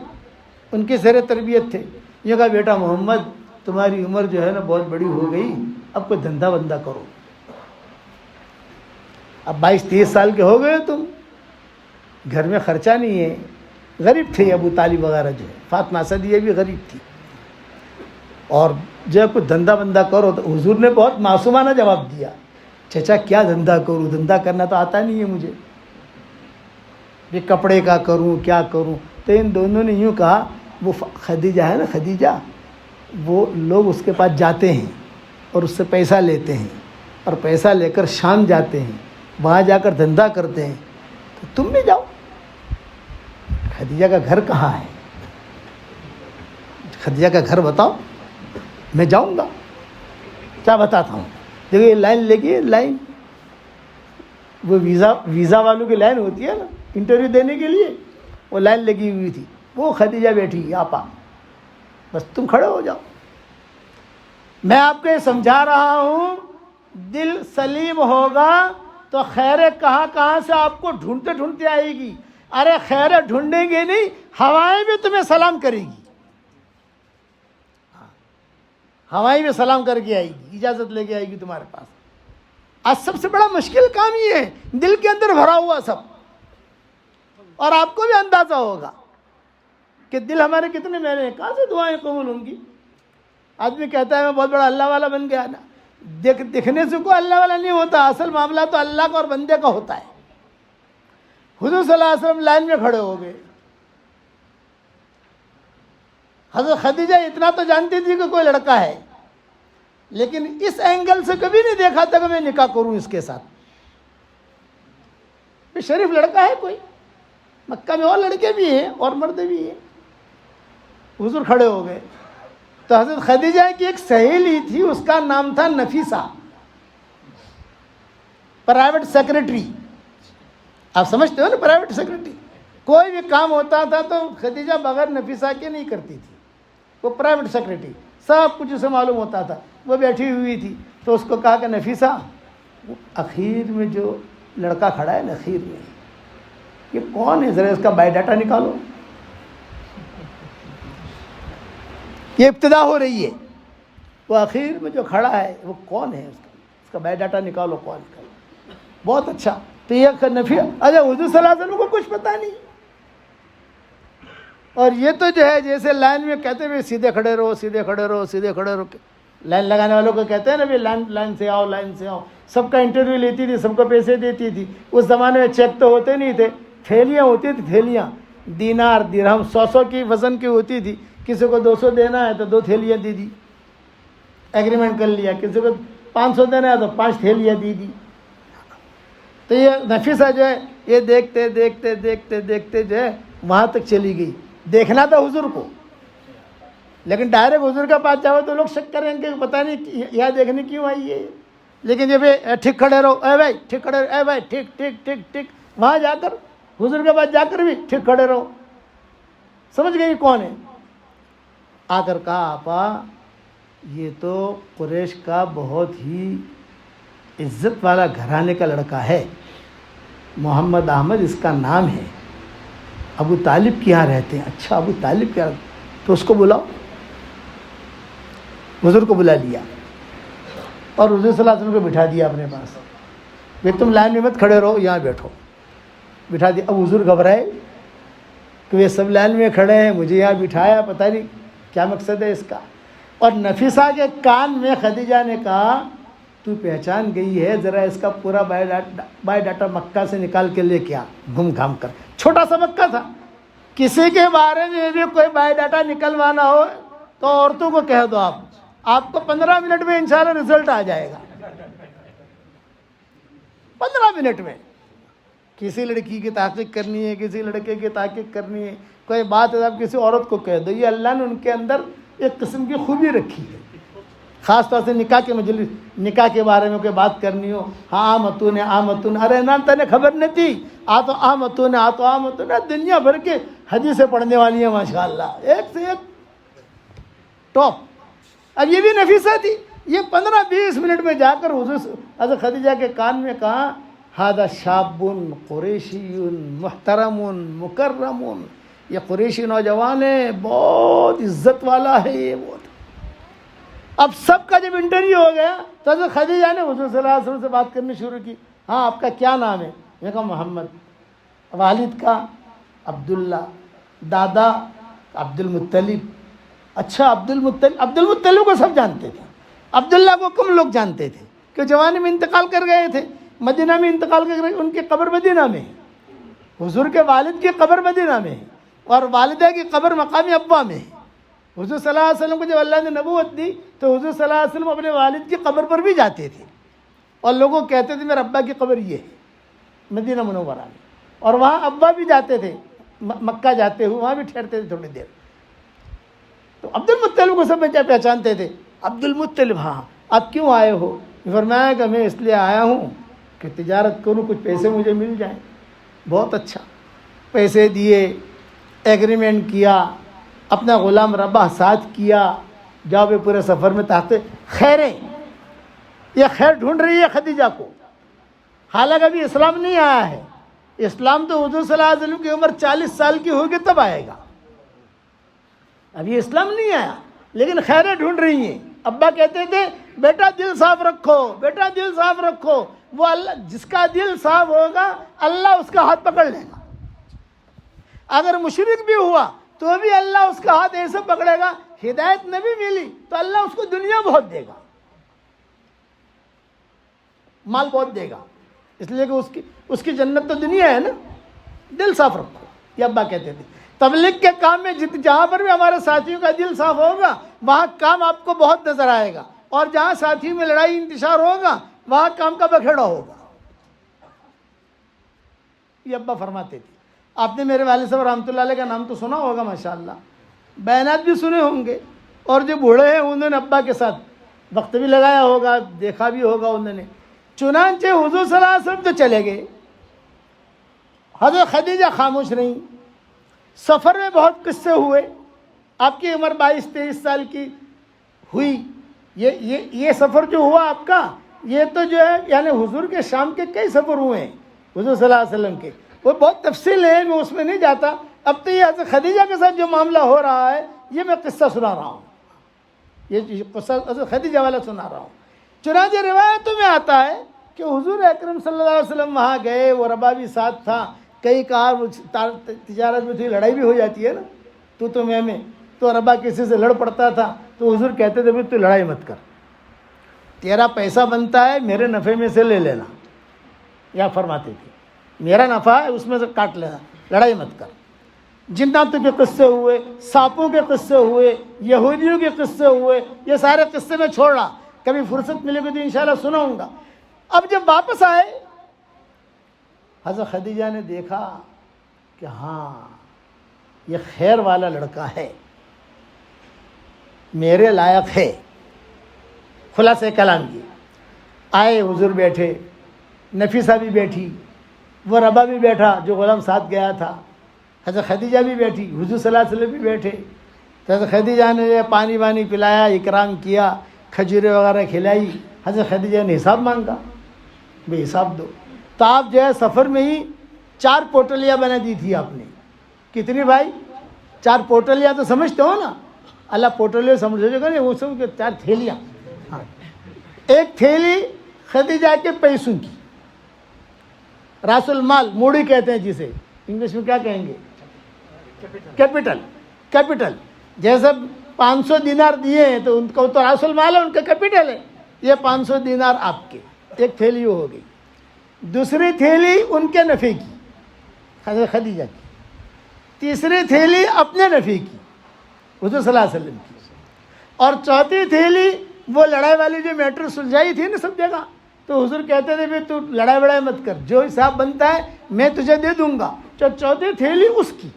ان کی زیر تربیت تھے. یہ کہا بیٹا محمد تمہاری عمر جو ہے نا بہت بڑی ہو گئی, اب کوئی دھندا بندہ کرو. اب 22-23 سال کے ہو گئے تم, گھر میں خرچہ نہیں ہے. غریب تھے ابو طالب وغیرہ جو ہے, فاطمہ اسدیہ بھی غریب تھی. اور جو کوئی دھندا بندہ کرو, تو حضور نے بہت معصومانہ جواب دیا, چچا کیا دھندا کروں, دھندا کرنا تو آتا نہیں ہے مجھے, یہ کپڑے کا کروں کیا کروں. تو ان دونوں نے یوں کہا, وہ خدیجہ ہے نا خدیجہ, وہ لوگ اس کے پاس جاتے ہیں اور اس سے پیسہ لیتے ہیں, اور پیسہ لے کر شام جاتے ہیں, وہاں جا کر دھندا کرتے ہیں, تو تم بھی جاؤ. خدیجہ کا گھر کہاں ہے, خدیجہ کا گھر بتاؤ, میں جاؤں گا. کیا بتاتا ہوں, دیکھو یہ لائن لگی, لائن وہ ویزا والوں کی لائن ہوتی ہے نا انٹرویو دینے کے لیے, وہ لائن لگی ہوئی تھی. وہ خدیجہ بیٹھی آپا, بس تم کھڑے ہو جاؤ. میں آپ کو یہ سمجھا رہا ہوں, دل سلیم ہوگا تو خیر کہاں سے آپ کو ڈھونڈتے ڈھونڈتے آئے گی. ارے خیر ڈھونڈیں گے نہیں, ہوائیں بھی تمہیں سلام کرے گی, ہوائیں بھی سلام کر کے آئے گی, اجازت لے کے آئے گی تمہارے پاس. آج سب سے بڑا مشکل کام یہ ہے, دل کے اندر بھرا ہوا سب. اور آپ کو بھی اندازہ ہوگا کہ دل ہمارے کتنے میلے ہیں, کہاں سے دعائیں قبول ہوں گی. آدمی کہتا ہے میں بہت بڑا اللہ والا بن گیا نا, دکھنے سے کوئی اللہ والا نہیں ہوتا, اصل معاملہ تو اللہ کا اور بندے کا ہوتا ہے. حضور صلی اللہ علیہ وسلم لائن میں کھڑے ہو گئے. حضرت خدیجہ اتنا تو جانتی تھی کہ کوئی لڑکا ہے, لیکن اس اینگل سے کبھی نہیں دیکھا تھا کہ میں نکاح کروں اس کے ساتھ. یہ شریف لڑکا ہے کوئی, مکہ میں اور لڑکے بھی ہیں اور مرد بھی ہیں. حضور کھڑے ہو گئے. تو حضرت خدیجہ کی ایک سہیلی تھی, اس کا نام تھا نفیسہ, پرائیویٹ سیکرٹری. آپ سمجھتے ہو نا پرائیویٹ سیکرٹری, کوئی بھی کام ہوتا تھا تو خدیجہ بغیر نفیسہ کے نہیں کرتی تھی. وہ پرائیویٹ سیکرٹری, سب کچھ اسے معلوم ہوتا تھا. وہ بیٹھی ہوئی تھی, تو اس کو کہا کہ نفیسہ, اخیر میں جو لڑکا کھڑا ہے نا اخیر میں, یہ کون ہے, ذرا اس کا بایو ڈاٹا نکالو. یہ ابتدا ہو رہی ہے. وہ اخیر میں جو کھڑا ہے وہ کون ہے, اس کا بایو ڈاٹا نکالو, کون ہے. بہت اچھا. تو یہ نفی, اچھا حضور صلی اللہ علیہ وسلم کو کچھ پتہ نہیں. اور یہ تو جو ہے جیسے لائن میں کہتے ہیں سیدھے کھڑے رہو, سیدھے کھڑے رہو, سیدھے کھڑے رہو. لائن لگانے والوں کو کہتے ہیں نا لائن سے آؤ, لائن سے آؤ. سب کا انٹرویو لیتی تھی, سب کو پیسے دیتی تھی. اس زمانے میں چیک تو ہوتے نہیں تھے, تھیلیاں ہوتی تھی, تھیلیاں, دینار درہم 100 کی وزن کی ہوتی تھی. کسی کو 200 دینا ہے تو 2 تھیلیاں دے دی, ایگریمنٹ کر لیا. کسی کو 500 دینا ہے تو 5 تھیلیاں دی دی. تو یہ نفیسہ جو ہے یہ دیکھتے دیکھتے دیکھتے دیکھتے جو ہے وہاں تک چلی گئی. دیکھنا تھا حضور کو, لیکن ڈائریکٹ حضور کے پاس جاؤ تو لوگ شک کریں گے, پتہ نہیں یہاں دیکھنے کیوں آئی ہے. لیکن جب ٹھیک کھڑے رہو, اے بھائی ٹھیک کھڑے رہو, اے بھائی ٹھیک ٹھیک ٹھیک ٹھیک, وہاں جا کر حضور کے پاس جا کر بھی ٹھیک کھڑے رہو. سمجھ گئی کون ہے؟ آ کر کہا آپا یہ تو قریش کا بہت ہی عزت والا گھرانے کا لڑکا ہے، محمد احمد اس کا نام ہے، ابو طالب کے یہاں رہتے ہیں۔ اچھا ابو طالب کے یہاں، تو اس کو بلاؤ۔ حضور کو بلا لیا اور حضور صلی اللہ علیہ وسلم کو بٹھا دیا اپنے پاس، کہ تم لائن میں مت کھڑے رہو، یہاں بیٹھو، بٹھا دیا۔ اب حضور گھبرائے کہ یہ سب لائن میں کھڑے ہیں، مجھے یہاں بٹھایا، پتہ نہیں کیا مقصد ہے اس کا۔ اور نفیسہ کے کان میں خدیجہ نے کہا تو پہچان گئی ہے، ذرا اس کا پورا بایو ڈاٹا مکہ سے نکال کے لے کے آ، گھوم گھام کر۔ چھوٹا سا مکہ تھا، کسی کے بارے میں بھی کوئی بایو ڈاٹا نکلوانا ہو تو عورتوں کو کہہ دو، آپ کو 15 منٹ میں انشاءاللہ رزلٹ آ جائے گا۔ 15 منٹ میں کسی لڑکی کی تحقیق کرنی ہے، کسی لڑکے کی تحقیق کرنی ہے، کوئی بات ہے، آپ کسی عورت کو کہہ دو۔ یہ اللہ نے ان کے اندر ایک قسم کی خوبی رکھی ہے، خاص طور سے نکاح کے مجلس، نکاح کے بارے میں کوئی بات کرنی ہو، ہاں آمتون، ارے نام تنے خبر نہیں تھی، آمتون، دنیا بھر کے حدیثیں پڑھنے والی ہیں ماشاءاللہ، ایک سے ایک ٹاپ۔ اب یہ بھی نفیسہ تھی، یہ 15-20 منٹ میں جا کر حضور حضرت خدیجہ کے کان میں کہا ھذا شاب قریشی محترم مکرم، یہ قریشی نوجوان ہے، بہت عزت والا ہے یہ بہت۔ اب سب کا جب انٹرویو ہو گیا تو حضرت خدیجہ نے حضور صلی اللہ علیہ وسلم سے بات کرنی شروع کی۔ ہاں آپ کا کیا نام ہے؟ میں کہا محمد۔ والد کا عبداللہ، دادا عبد المطلب۔ اچھا عبد المطلب کو سب جانتے تھے، عبداللہ کو کم لوگ جانتے تھے کہ جوانی میں انتقال کر گئے تھے، مدینہ میں انتقال کر گئے، ان کی قبر مدینہ میں ہے، حضور کے والد کی قبر مدینہ میں ہے، اور والدہ کی قبر مقام ابا میں ہے۔ حضور صلی اللہ علیہ وسلم کو جب اللہ نے نبوت دی تو حضور صلی اللہ علیہ وسلم اپنے والد کی قبر پر بھی جاتے تھے، اور لوگوں کہتے تھے میرے ابا کی قبر یہ ہے مدینہ منورہ میں، اور وہاں ابا بھی جاتے تھے، مکہ جاتے ہوئے وہاں بھی ٹھہرتے تھے تھوڑی دیر۔ تو عبد المطلب کو سب پہچانتے تھے۔ عبد المطلب، ہاں آپ کیوں آئے ہو؟ فرمایا کہ میں اس لیے آیا ہوں کہ تجارت کروں، کچھ پیسے مجھے مل جائیں۔ بہت اچھا، پیسے دیے، ایگریمنٹ کیا، اپنا غلام رباح ساتھ کیا، جاؤ پورے سفر میں تحقیق خیریں، یہ خیر ڈھونڈ رہی ہے خدیجہ کو، حالانکہ ابھی اسلام نہیں آیا ہے، اسلام تو حضور صلی اللہ علیہ وسلم کی عمر 40 سال کی ہوگی تب آئے گا، ابھی اسلام نہیں آیا، لیکن خیریں ڈھونڈ رہی ہیں۔ ابا کہتے تھے بیٹا دل صاف رکھو، بیٹا دل صاف رکھو، وہ اللہ جس کا دل صاف ہوگا اللہ اس کا ہاتھ پکڑ لے گا، اگر مشرک بھی ہوا تو بھی اللہ اس کا ہاتھ ایسے پکڑے گا، ہدایت نہ بھی ملی تو اللہ اس کو دنیا بہت دے گا، مال بہت دے گا، اس لیے کہ اس کی جنت تو دنیا ہے نا۔ دل صاف رکھو، یہ ابا کہتے تھے۔ تبلیغ کے کام میں جہاں پر بھی ہمارے ساتھیوں کا دل صاف ہوگا وہاں کام آپ کو بہت نظر آئے گا، اور جہاں ساتھیوں میں لڑائی انتشار ہوگا وہاں کام کا بکھیڑا ہوگا، یہ ابا فرماتے تھے۔ آپ نے میرے والد صاحب رحمۃ اللہ علیہ کا نام تو سنا ہوگا ماشاءاللہ، بیانات بھی سنے ہوں گے، اور جو بوڑھے ہیں انہوں نے ابا کے ساتھ وقت بھی لگایا ہوگا، دیکھا بھی ہوگا انہوں نے۔ چنانچہ حضور صلی اللہ علیہ وسلم تو چلے گئے، حضرت خدیجہ خاموش رہیں۔ سفر میں بہت قصے ہوئے، آپ کی عمر 22-23 سال کی ہوئی، یہ سفر جو ہوا آپ کا، یہ تو جو ہے یعنی حضور کے شام کے کئی سفر ہوئے ہیں حضور صلی اللہ علیہ وسلم کے، وہ بہت تفصیل ہے، میں اس میں نہیں جاتا۔ اب تو یہ حضرت خدیجہ کے ساتھ جو معاملہ ہو رہا ہے یہ میں قصہ سنا رہا ہوں، یہ قصہ حضرت خدیجہ والا سنا رہا ہوں۔ چنانچہ روایتوں میں آتا ہے کہ حضور اکرم صلی اللہ علیہ وسلم وہاں گئے، وہ ربا بھی ساتھ تھا، کئی کار تجارت میں تھی، لڑائی بھی ہو جاتی ہے نا، تو میں تو ربا کسی سے لڑ پڑتا تھا تو حضور کہتے تھے تو لڑائی مت کر، تیرا پیسہ بنتا ہے میرے نفع میں سے لے لینا، یا فرماتے تھے میرا نفع ہے اس میں سے کاٹ لینا، لڑائی مت کر۔ جناتوں کے قصے ہوئے، سانپوں کے قصے ہوئے، یہودیوں کے قصے ہوئے، یہ سارے قصے میں چھوڑ رہا، کبھی فرصت ملے گی تو انشاءاللہ سناؤں گا۔ اب جب واپس آئے حضرت خدیجہ نے دیکھا کہ ہاں یہ خیر والا لڑکا ہے، میرے لائق ہے، خلاصہ کلام یہ۔ آئے حضور بیٹھے، نفیسہ بھی بیٹھی، وہ ربا بھی بیٹھا جو غلام ساتھ گیا تھا، حضرت خدیجہ بھی بیٹھی، حضور صلی اللہ علیہ وسلم بھی بیٹھے، تو حضرت خدیجہ نے پانی وانی پلایا، اکرام کیا، کھجوریں وغیرہ کھلائی. حضرت خدیجہ نے حساب مانگا، بھائی حساب دو. تو آپ جو ہے سفر میں ہی 4 پوٹلیاں بنا دی تھی آپ نے. کتنی بھائی؟ 4 پوٹلیاں تو سمجھتے ہو نا؟ اللہ پوٹلیاں سمجھو گا نہیں، وہ سب 4 تھیلیاں. ہاں، ایک تھیلی خدیجہ کے پیسوں کی، راس المال موڑی کہتے ہیں جسے، انگلش میں کیا کہیں گے؟ کیپٹل. جیسے 500 دینار دیے ہیں تو ان کو تو راس المال ہے، ان کا کیپٹل ہے. یہ 500 دینار آپ کے، ایک تھیلی وہ ہو گئی. دوسری تھیلی ان کے نفع کی، حضرت خدیجہ کی. تیسری تھیلی اپنے نفع کی، حضور صلی اللہ علیہ وسلم کی. اور چوتھی تھیلی وہ لڑائی والی جو میٹر سلجھائی تھی نا سب جگہ، تو حضور کہتے تھے بھی تو لڑائی وڑائی مت کر، جو حساب بنتا ہے میں تجھے دے دوں گا. چوتھی تھیلی اس کی،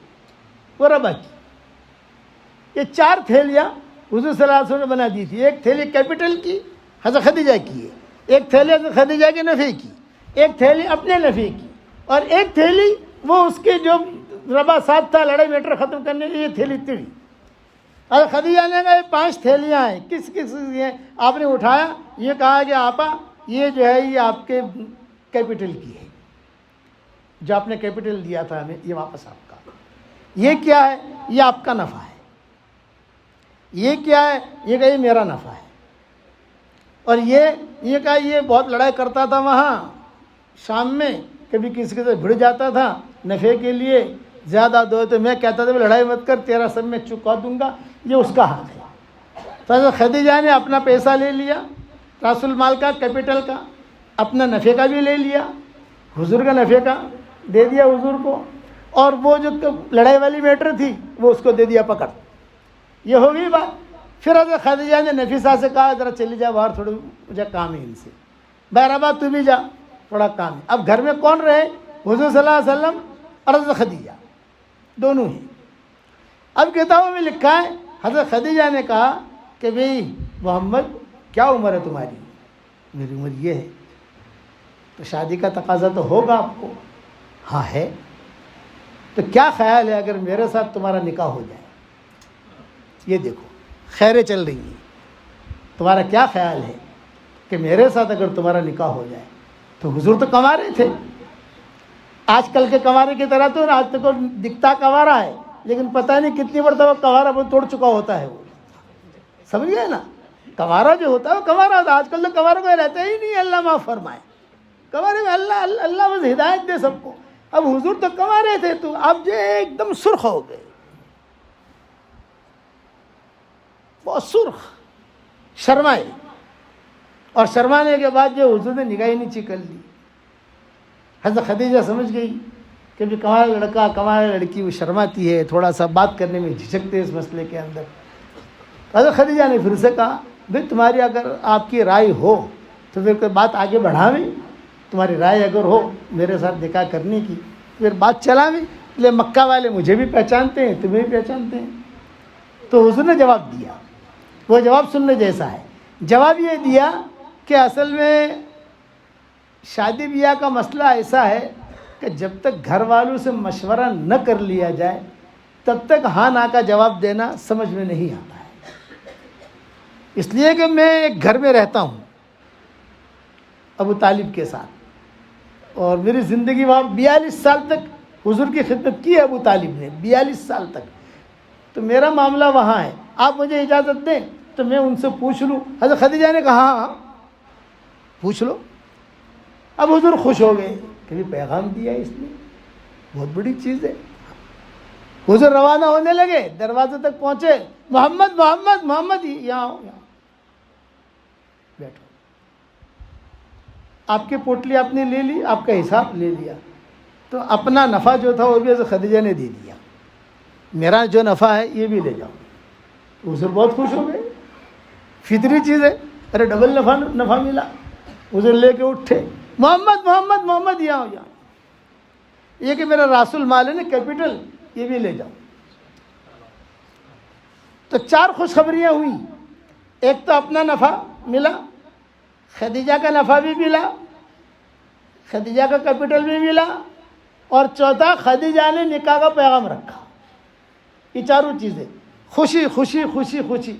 وہ ربا کی. یہ 4 تھیلیاں حضور صلی اللہ علیہ وسلم نے بنا دی تھی. ایک تھیلی کیپٹل کی حضرت خدیجہ کی ہے، ایک تھیلی حضرت خدیجہ کے نفع کی، ایک تھیلی اپنے نفع کی، اور ایک تھیلی وہ اس کے جو ربا ساتھ تھا لڑائی میٹر ختم کرنے کی، یہ تھیلی تیڑی. حضرت خدیجہ نے کہا یہ 5 تھیلیاں ہیں، کس ہیں؟ آپ نے اٹھایا، یہ کہا کہ آپا یہ جو ہے یہ آپ کے کیپٹل کی ہے، جو آپ نے کیپٹل دیا تھا ہمیں، یہ واپس آپ کا. یہ کیا ہے؟ یہ آپ کا نفع ہے. یہ کیا ہے؟ یہ کہ یہ میرا نفع ہے. اور یہ کہا یہ بہت لڑائی کرتا تھا وہاں شام میں، کبھی کسی کے ساتھ بھڑ جاتا تھا نفع کے لیے، زیادہ دو تو میں کہتا تھا لڑائی مت کر، تیرا سب میں چکا دوں گا. یہ اس کا حق ہے. تو حضرت خدیجہ نے اپنا پیسہ لے لیا، راس المال کا، کیپٹل کا، اپنا نفع کا بھی لے لیا، حضور کا نفع کا دے دیا حضور کو، اور وہ جو لڑائی والی میٹر تھی وہ اس کو دے دیا پکڑ. یہ ہو گئی بات. پھر حضرت خدیجہ نے نفیسہ سے کہا ذرا چلی جا باہر، تھوڑا مجھے کام ہے ان سے. بہرحال تو بھی جا، تھوڑا کام ہے. اب گھر میں کون رہے؟ حضور صلی اللہ علیہ وسلم اور حضرت خدیجہ دونوں ہی. اب کتابوں میں لکھا ہے حضرت خدیجہ نے کہا کہ بھئی محمد کیا عمر ہے تمہاری؟ میری عمر یہ ہے. تو شادی کا تقاضا تو ہوگا آپ کو؟ ہاں ہے. تو کیا خیال ہے اگر میرے ساتھ تمہارا نکاح ہو جائے؟ یہ دیکھو خیریں چل رہی ہیں، تمہارا کیا خیال ہے کہ میرے ساتھ اگر تمہارا نکاح ہو جائے؟ تو حضور تو کنوارے تھے، آج کل کے کنوارے کی طرح تو آج تک دکھتا کنوارا ہے، لیکن پتہ نہیں کتنی مرتبہ کنوارا وہ توڑ چکا ہوتا ہے. وہ سمجھ گئے نا؟ کنوارا جو ہوتا ہے وہ کنوارا ہوتا ہے. آج کل تو کنوارا کوئی رہتا ہی نہیں، اللہ معاف فرمائے. کنوارے میں اللہ بس ہدایت دے سب کو. اب حضور تو کنوارے تھے، تو اب جو ایک دم سرخ ہو گئے، بہت سرخ، شرمائے. اور شرمانے کے بعد جو حضور نے نگاہ نیچی کر لی. حضرت خدیجہ سمجھ گئی کہ بھی کنوارا لڑکا کنوارا لڑکی وہ شرماتی ہے، تھوڑا سا بات کرنے میں جھجکتے اس مسئلے کے اندر. حضرت خدیجہ نے پھر سے کہا بھائی تمہاری اگر آپ کی رائے ہو تو پھر کوئی بات آگے بڑھاویں، تمہاری رائے اگر ہو میرے ساتھ نکاح کرنے کی پھر بات چلاویں. لے مکہ والے مجھے بھی پہچانتے ہیں، تمہیں بھی پہچانتے ہیں. تو حضور نے جواب دیا، وہ جواب سننے جیسا ہے. جواب یہ دیا کہ اصل میں شادی بیاہ کا مسئلہ ایسا ہے کہ جب تک گھر والوں سے مشورہ نہ کر لیا جائے تب تک ہاں نا کا جواب دینا سمجھ میں نہیں آتا ہے. اس لیے کہ میں ایک گھر میں رہتا ہوں ابو طالب کے ساتھ، اور میری زندگی وہاں 42 سال تک حضور کی خدمت کی ہے ابو طالب نے، 42 سال تک. تو میرا معاملہ وہاں ہے، آپ مجھے اجازت دیں تو میں ان سے پوچھ لوں. حضرت خدیجہ نے کہا ہاں پوچھ لو. اب حضور خوش ہو گئے کہ بھی پیغام دیا اس نے، بہت بڑی چیز ہے. حضور روانہ ہونے لگے، دروازے تک پہنچے، محمد محمد محمد یہاں آؤ، یہاں بیٹھو. آپ کی پوٹلی آپ نے لے لی، آپ کا حساب لے لیا، تو اپنا نفع جو تھا وہ بھی حضرت خدیجہ نے دے دیا. میرا جو نفع ہے یہ بھی لے جاؤ. حضور بہت خوش ہو گئے، فطری چیز ہے، ارے ڈبل نفع ملا. حضور لے کے اٹھے، محمد محمد محمد یہاں یہاں، یہ کہ میرا راس المال ہے نا کیپٹل، یہ بھی لے جاؤ. تو 4 خوشخبریاں ہوئیں. ایک تو اپنا نفع ملا، خدیجہ کا نفع بھی ملا، خدیجہ کا کیپٹل بھی ملا، اور چوتھا خدیجہ نے نکاح کا پیغام رکھا. یہ چاروں چیزیں خوشی خوشی خوشی خوشی.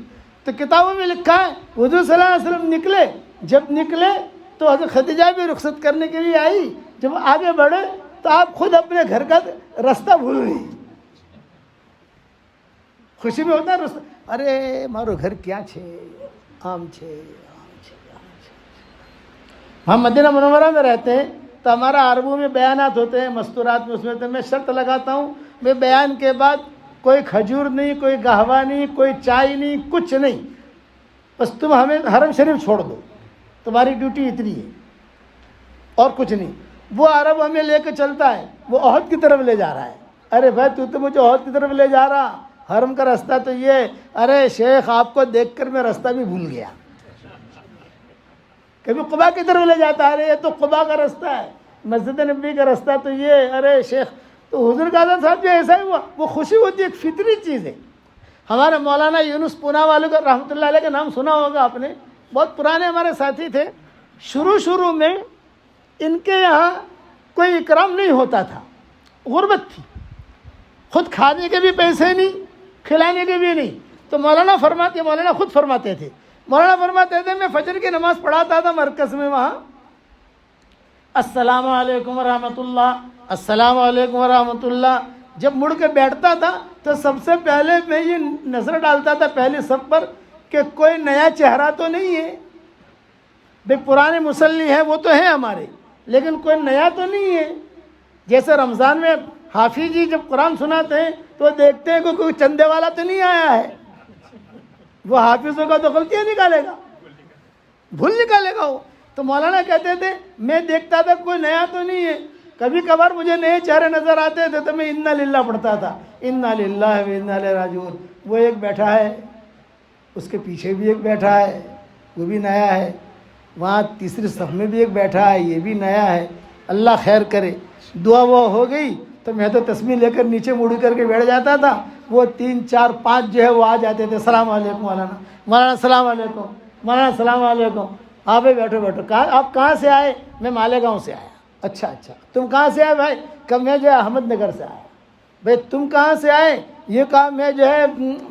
تو کتابوں میں لکھا ہے حضور صلی اللہ علیہ وسلم نکلے، جب نکلے تو حضرت خدیجہ بھی رخصت کرنے کے لیے آئی. جب آگے بڑھے تو آپ خود اپنے گھر کا راستہ بھول گئی. خوشی میں ہوتا ہے راستہ، ارے مارو گھر کیا چھے آم چھے. ہم مدینہ منورہ میں رہتے ہیں تو ہمارا عربوں میں بیانات ہوتے ہیں، مستورات میں، اس میں تو میں شرط لگاتا ہوں میں بیان کے بعد کوئی کھجور نہیں، کوئی گہوا نہیں، کوئی چائے نہیں، کچھ نہیں. بس تم ہمیں حرم شریف چھوڑ دو، تمہاری ڈیوٹی اتنی ہے اور کچھ نہیں. وہ عرب ہمیں لے کے چلتا ہے، وہ احد کی طرف لے جا رہا ہے. ارے بھائی تو مجھے احد کی طرف لے جا رہا، حرم کا راستہ تو یہ. ارے شیخ آپ کو دیکھ کر میں راستہ بھی بھول گیا. کبھی قباء کی طرف لے جاتا ہے، ارے یہ تو قباء کا راستہ ہے، مسجد نبی کا راستہ تو یہ. ارے شیخ تو حضور کا صاحب جو ایسا ہی ہوا. وہ خوشی ہوتی ہے، ایک فطری چیز ہے. ہمارے مولانا یونس پونا والوں کا رحمۃ اللہ علیہ کا نام سنا ہوگا آپ نے، بہت پرانے ہمارے ساتھی تھے. شروع میں ان کے یہاں کوئی اکرام نہیں ہوتا تھا، غربت تھی، خود کھانے کے بھی پیسے نہیں، کھلانے کے بھی نہیں. تو مولانا خود فرماتے تھے، میں فجر کی نماز پڑھاتا تھا مرکز میں، وہاں السلام علیکم ورحمۃ اللہ، السلام علیکم ورحمۃ اللہ. جب مڑ کے بیٹھتا تھا تو سب سے پہلے میں یہ نظر ڈالتا تھا پہلی صف پر کہ کوئی نیا چہرہ تو نہیں ہے. بھئی پرانے مصلی ہیں وہ تو ہیں ہمارے، لیکن کوئی نیا تو نہیں ہے. جیسے رمضان میں حافظ جی جب قرآن سناتے ہیں تو دیکھتے ہیں کہ کوئی چندے والا تو نہیں آیا ہے. وہ حافظوں کا تو غلطیاں نکالے گا، بھول نکالے گا وہ. تو مولانا کہتے تھے میں دیکھتا تھا کوئی نیا تو نہیں ہے. کبھی کبھار مجھے نئے چہرے نظر آتے تھے تو میں انا للہ پڑھتا تھا، انا للہ و انا الیہ راجعون. وہ ایک بیٹھا ہے، اس کے پیچھے بھی ایک بیٹھا ہے، وہ بھی نیا ہے. وہاں تیسری صف میں بھی ایک بیٹھا ہے، یہ بھی نیا ہے. اللہ خیر کرے. دعا وہ ہو گئی تو میں تو تسبیح لے کر نیچے مڑ کر کے بیٹھ جاتا تھا. وہ 3 4 5 جو ہے وہ آ جاتے تھے، السلام علیکم مولانا، مولانا السلام علیکم، مولانا السلام علیکم. آپ بیٹھو. آپ کہاں سے آئے؟ میں مالیگاؤں سے آیا. اچھا تم کہاں سے آئے بھائی؟ کہ میں جو ہے احمد نگر سے آیا. بھائی تم کہاں سے آئے؟ یہ کہا میں جو ہے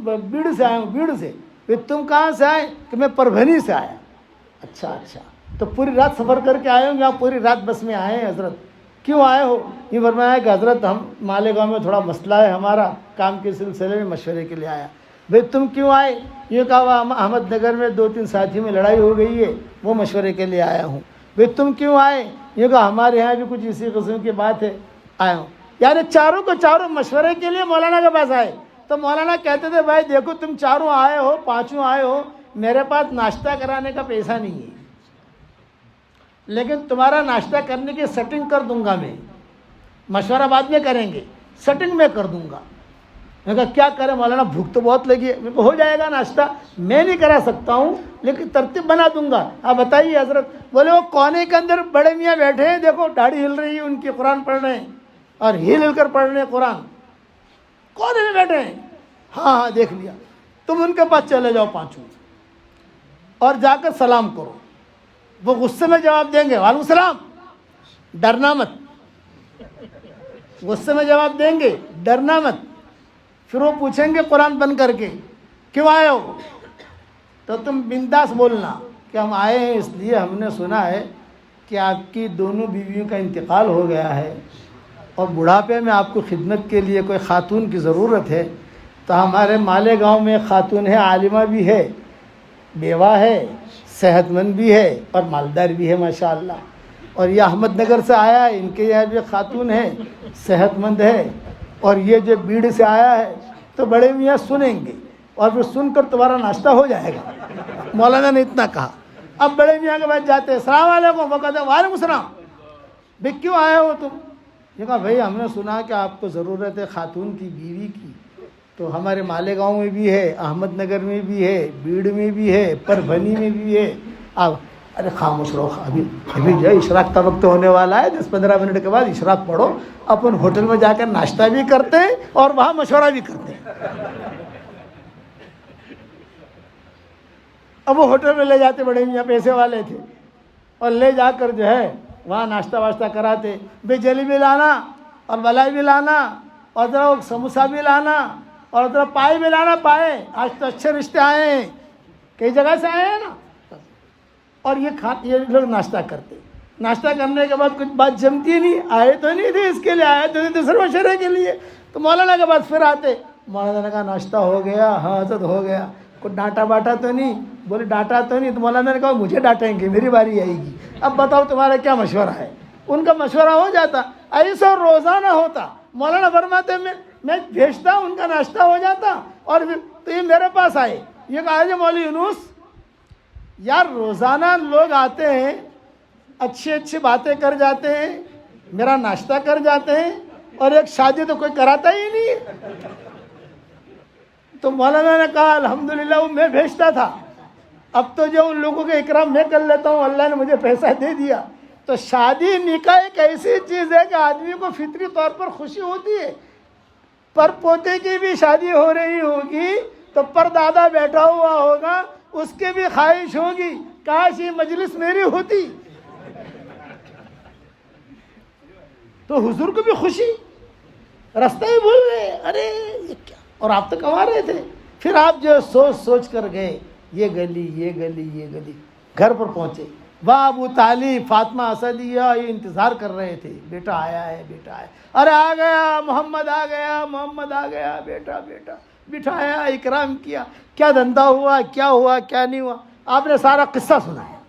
بیڑ سے آیا ہوں، بیڑ سے. بھائی تم کہاں سے آئے؟ کہ میں پربھنی سے آیا. اچھا تو پوری رات سفر کر کے آئے ہوں یا پوری رات بس میں آئے ہیں حضرت؟ کیوں آئے ہو؟ یہ فرمایا کہ حضرت ہم مالیگاؤں میں تھوڑا مسئلہ ہے ہمارا، کام کے سلسلے میں مشورے کے لیے آیا. بھئی تم کیوں آئے؟ یہ کہا احمد نگر میں 2-3 ساتھیوں میں لڑائی ہو گئی ہے، وہ مشورے کے لیے آیا ہوں. بھئی تم کیوں آئے؟ یہ کہا ہمارے یہاں بھی کچھ اسی قسم کی بات ہے، آیا ہوں. یعنی چاروں کو چاروں مشورے کے لیے مولانا کے پاس آئے. تو مولانا کہتے تھے بھائی دیکھو تم چاروں آئے ہو، 5 آئے ہو، میرے پاس ناشتہ کرانے کا پیسہ نہیں ہے، لیکن تمہارا ناشتہ کرنے کی سیٹنگ کر دوں گا میں. مشورہ بعد میں کریں گے، سیٹنگ میں کر دوں گا. میں کہا کیا کریں مولانا، بھوک تو بہت لگی ہے. میں کہا ہو جائے گا ناشتہ، میں نہیں کرا سکتا ہوں لیکن ترتیب بنا دوں گا. آپ بتائیے حضرت. بولے وہ کونے کے اندر بڑے میاں بیٹھے ہیں، دیکھو داڑھی ہل رہی ہے ان کی، قرآن پڑھ رہے ہیں اور ہل کر پڑھ رہے ہیں قرآن. کونے میں بیٹھے ہیں. ہاں دیکھ لیا. تم ان کے پاس چلے جاؤ 5 اور جا کر سلام کرو. وہ غصے میں جواب دیں گے وعلیکم السلام، ڈرنا مت. غصے میں جواب دیں گے، ڈرنا مت. پھر وہ پوچھیں گے قرآن بند کر کے کیوں آئے ہو؟ تو تم بنداس بولنا کہ ہم آئے ہیں اس لیے ہم نے سنا ہے کہ آپ کی دونوں بیویوں کا انتقال ہو گیا ہے اور بڑھاپے میں آپ کو خدمت کے لیے کوئی خاتون کی ضرورت ہے. تو ہمارے مالیگاؤں میں خاتون ہے، عالمہ بھی ہے، بیوہ ہے، صحت مند بھی ہے اور مالدار بھی ہے ماشاءاللہ. اور یہ احمد نگر سے آیا ہے، ان کے یہاں بھی خاتون ہے، صحت مند ہے. اور یہ جو بیڑ سے آیا ہے تو بڑے میاں سنیں گے اور پھر سن کر تمہارا ناشتہ ہو جائے گا. مولانا نے اتنا کہا. اب بڑے میاں کے بعد جاتے ہیں، السلام علیکم. وہ کہتے ہیں وعلیکم السلام. بھائی کیوں آئے ہو تم؟ یہ کہا بھائی ہم نے سنا کہ آپ کو ضرورت ہے خاتون کی، بیوی کی. تو ہمارے مالیگاؤں میں بھی ہے، احمد نگر میں بھی ہے، بیڑ میں بھی ہے، پربھنی میں بھی ہے. آپ ارے خاموش رہو، ابھی جو ہے اشراق کا وقت ہونے والا ہے، 10-15 منٹ کے بعد اشراق پڑھو. اپن ہوٹل میں جا کر ناشتہ بھی کرتے ہیں اور وہاں مشورہ بھی کرتے ہیں. اب وہ ہوٹل میں لے جاتے، بڑے میاں پیسے والے تھے، اور لے جا کر جو ہے وہاں ناشتہ واشتہ کراتے. بھئی جلیبی لانا اور ملائی بھی لانا اور ذرا وہ سموسہ بھی لانا اور ذرا پائے بھی لانا. پائے آج تو اچھے رشتے آئے ہیں, کئی جگہ سے آئے ہیں نا. اور یہ لوگ ناشتہ کرتے. ناشتہ کرنے کے بعد کچھ بات جمتی نہیں. آئے تو نہیں تھے اس کے لیے, آئے تو نہیں تھے صرف مشورے کے لیے. تو مولانا کے بعد پھر آتے. مولانا نے کہا ناشتہ ہو گیا؟ ہاں حضرت ہو گیا. کوئی ڈانٹا باٹا تو نہیں؟ بولے ڈانٹا تو نہیں. تو مولانا نے کہا مجھے ڈانٹیں گے, میری باری آئے گی, اب بتاؤ تمہارا کیا مشورہ ہے. ان کا مشورہ ہو جاتا. ایسا روزانہ ہوتا. مولانا فرماتے میں بھیجتا, ان کا ناشتہ ہو جاتا اور پھر تو یہ میرے پاس آئے. یہ کہا جی مولوی یونس یار روزانہ لوگ آتے ہیں, اچھی باتیں کر جاتے ہیں, میرا ناشتہ کر جاتے ہیں, اور ایک شادی تو کوئی کراتا ہی نہیں ہے. تو مولانا نے کہا الحمدللہ وہ میں بھیجتا تھا, اب تو جو ان لوگوں کے اکرام میں کر لیتا ہوں, اللہ نے مجھے پیسہ دے دیا. تو شادی نکاح ایک ایسی چیز ہے کہ آدمی کو فطری طور پر خوشی ہوتی ہے. پر پوتے کی بھی شادی ہو رہی ہوگی تو پر دادا بیٹھا ہوا ہوگا, اس کی بھی خواہش ہوگی کاش یہ مجلس میری ہوتی. تو حضور کو بھی خوشی, راستہ ہی بھول گئے, ارے یہ کیا, اور آپ تو کما رہے تھے. پھر آپ جو سوچ کر گئے, یہ گلی گھر پر پہنچے. واہ ابو طالب, فاطمہ اسدیہ یہ انتظار کر رہے تھے, بیٹا آیا ہے. ارے آ گیا محمد, آ گیا بیٹا. بٹھایا, اکرام کیا, کیا دھندا ہوا, کیا ہوا, کیا نہیں ہوا, آپ نے سارا قصہ سنایا.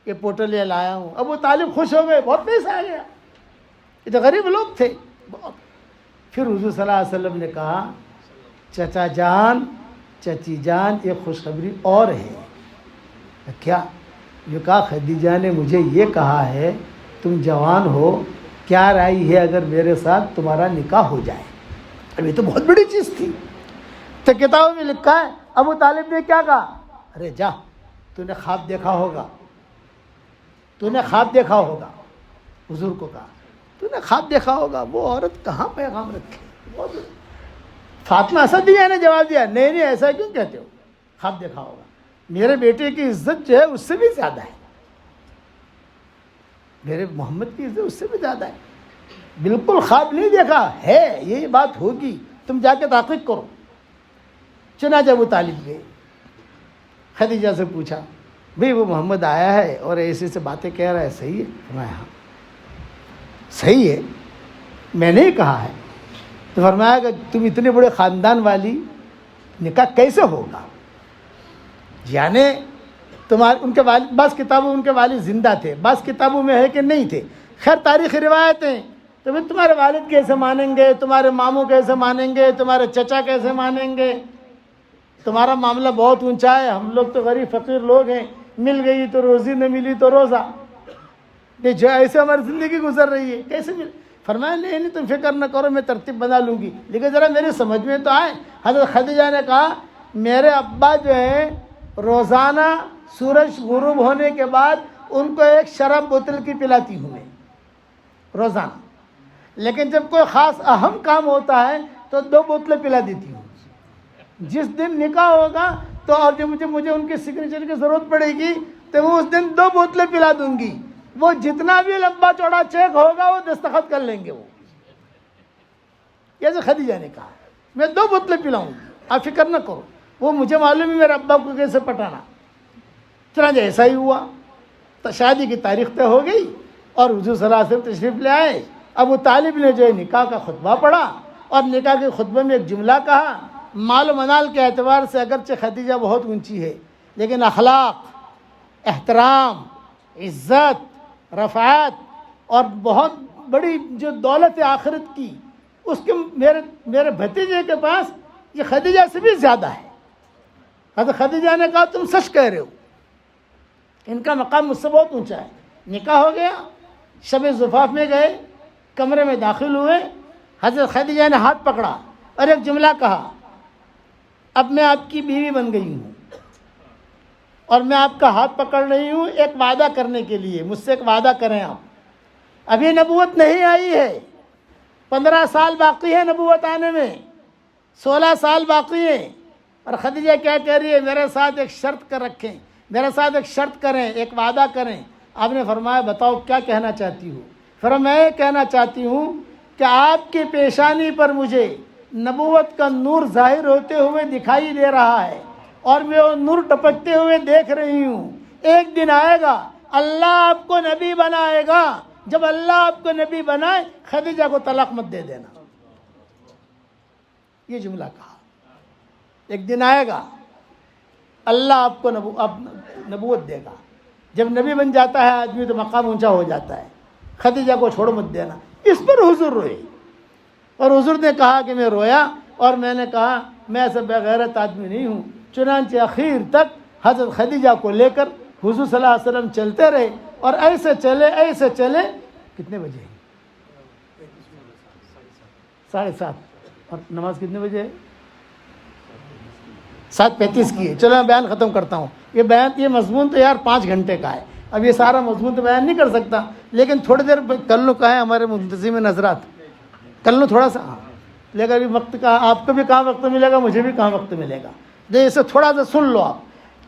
یہ پوٹل یہ لایا ہوں. ابو طالب خوش ہو گئے, بہت پیسہ آ گیا. یہ تو غریب لوگ تھے بہت. پھر حضور صلی اللہ علیہ وسلم نے کہا چچا جان, چچی جان, ایک خوشخبری اور ہے. کیا؟ یہ کہا خدیجہ نے مجھے یہ کہا ہے تم جوان ہو, کیا رائے ہے اگر میرے ساتھ تمہارا نکاح ہو جائے. اب یہ تو بہت بڑی چیز تھی. تو کتابوں میں لکھا ہے ابو طالب نے کیا کہا, ارے جا تو نے خواب دیکھا ہوگا. حضور کو کہا تو نے خواب دیکھا ہوگا, وہ عورت کہاں پیغام رکھے. فاطمہ اسدیہ نے جواب دیا نہیں ایسا کیوں کہتے ہو, خواب دیکھا ہوگا. میرے بیٹے کی عزت جو ہے اس سے بھی زیادہ ہے, میرے محمد کی عزت اس سے بھی زیادہ ہے. بالکل خواب نہیں دیکھا ہے, یہی بات ہوگی, تم جا کے تحقیق کرو. چنانچہ ابو طالب گئے, خدیجہ سے پوچھا بھئی وہ محمد آیا ہے اور ایسے سے باتیں کہہ رہا ہے, صحیح ہے؟ فرمایا ہاں صحیح ہے, میں نے ہی کہا ہے. تو فرمایا کہ تم اتنے بڑے خاندان والی, نکاح کیسے ہوگا؟ یعنی ان کے والد, بعض کتابوں ان کے والد زندہ تھے, بعض کتابوں میں ہے کہ نہیں تھے. خیر تاریخی روایتیں. تو پھر تمہارے والد کیسے مانیں گے, تمہارے ماموں کیسے مانیں گے, تمہارے چچا کیسے مانیں گے؟ تمہارا معاملہ بہت اونچا ہے, ہم لوگ تو غریب فقیر لوگ ہیں, مل گئی تو روزی, نہ ملی تو روزہ. جو ایسے ہماری زندگی گزر رہی ہے, کیسے مل؟ فرمایا نہیں تم فکر نہ کرو, میں ترتیب بنا لوں گی, لیکن ذرا میری سمجھ میں تو آئے. حضرت خدیجہ نے کہا میرے ابا جو ہیں روزانہ سورج غروب ہونے کے بعد ان کو ایک شراب بوتل کی پلاتی ہوں میں روزانہ, لیکن جب کوئی خاص اہم کام ہوتا ہے تو 2 بوتلیں پلا دیتی ہوں. جس دن نکاح ہوگا تو اور جو مجھے ان کے سگنیچر کی ضرورت پڑے گی تو وہ اس دن 2 بوتلیں پلا دوں گی. وہ جتنا بھی لمبا چوڑا چیک ہوگا وہ دستخط کر لیں گے. وہ جیسے خدیجہ نے کہا میں 2 بوتلیں پلاؤں گی, آپ فکر نہ کرو. وہ مجھے معلوم ہے میرے ابا کو کیسے پٹانا. چنانچہ ایسا ہی ہوا. تو شادی کی تاریخ طے ہو گئی اور حضور صلی اللہ علیہ وسلم تشریف لے آئے. ابو طالب نے جو ہے نکاح کا خطبہ پڑھا اور نکاح کے خطبے میں ایک جملہ کہا. مال و منال کے اعتبار سے اگرچہ خدیجہ بہت اونچی ہے, لیکن اخلاق, احترام, عزت, رفعت اور بہت بڑی جو دولت آخرت کی اس کے میرے بھتیجے کے پاس یہ خدیجہ سے بھی زیادہ ہے. حضرت خدیجہ نے کہا تم سچ کہہ رہے ہو, ان کا مقام مجھ سے بہت اونچا ہے. نکاح ہو گیا, شب زفاف میں گئے, کمرے میں داخل ہوئے. حضرت خدیجہ نے ہاتھ پکڑا اور ایک جملہ کہا اب میں آپ کی بیوی بن گئی ہوں اور میں آپ کا ہاتھ پکڑ رہی ہوں ایک وعدہ کرنے کے لیے. مجھ سے ایک وعدہ کریں آپ. ابھی نبوت نہیں آئی ہے, 15 سال باقی ہے نبوت آنے میں, 16 سال باقی ہیں. اور خدیجہ کیا کہہ رہی ہے میرے ساتھ ایک شرط کر رکھیں, میرے ساتھ ایک شرط کریں, ایک وعدہ کریں. آپ نے فرمایا بتاؤ کیا کہنا چاہتی ہو؟ پھر میں یہ کہنا چاہتی ہوں کہ آپ کی پیشانی پر مجھے نبوت کا نور ظاہر ہوتے ہوئے دکھائی دے رہا ہے اور میں وہ نور ٹپکتے ہوئے دیکھ رہی ہوں. ایک دن آئے گا اللہ آپ کو نبی بنائے گا. جب اللہ آپ کو نبی بنائے خدیجہ کو طلاق مت دے دینا. یہ جملہ کہا. ایک دن آئے گا اللہ آپ کو نبوت دے گا. جب نبی بن جاتا ہے آدمی تو مقام اونچا ہو جاتا ہے. خدیجہ کو چھوڑ مت دینا. اس پر حضور روئے اور حضور نے کہا کہ میں رویا اور میں نے کہا میں ایسا بغیرت آدمی نہیں ہوں. چنانچہ اخیر تک حضرت خدیجہ کو لے کر حضور صلی اللہ علیہ وسلم چلتے رہے اور ایسے چلے. کتنے بجے؟ 7:30. اور نماز کتنے بجے؟ 7:35 کی ہے. چلو میں بیان ختم کرتا ہوں. یہ مضمون تو یار 5 گھنٹے کا ہے. اب یہ سارا مضمون تو بیان نہیں کر سکتا لیکن تھوڑی دیر کر لوں. کہا ہے ہمارے منتظم نظرات کر لوں تھوڑا سا. لیکن ابھی وقت کا آپ کو بھی کہاں وقت ملے گا, مجھے بھی کہاں وقت ملے گا. اسے تھوڑا سا سن لو آپ.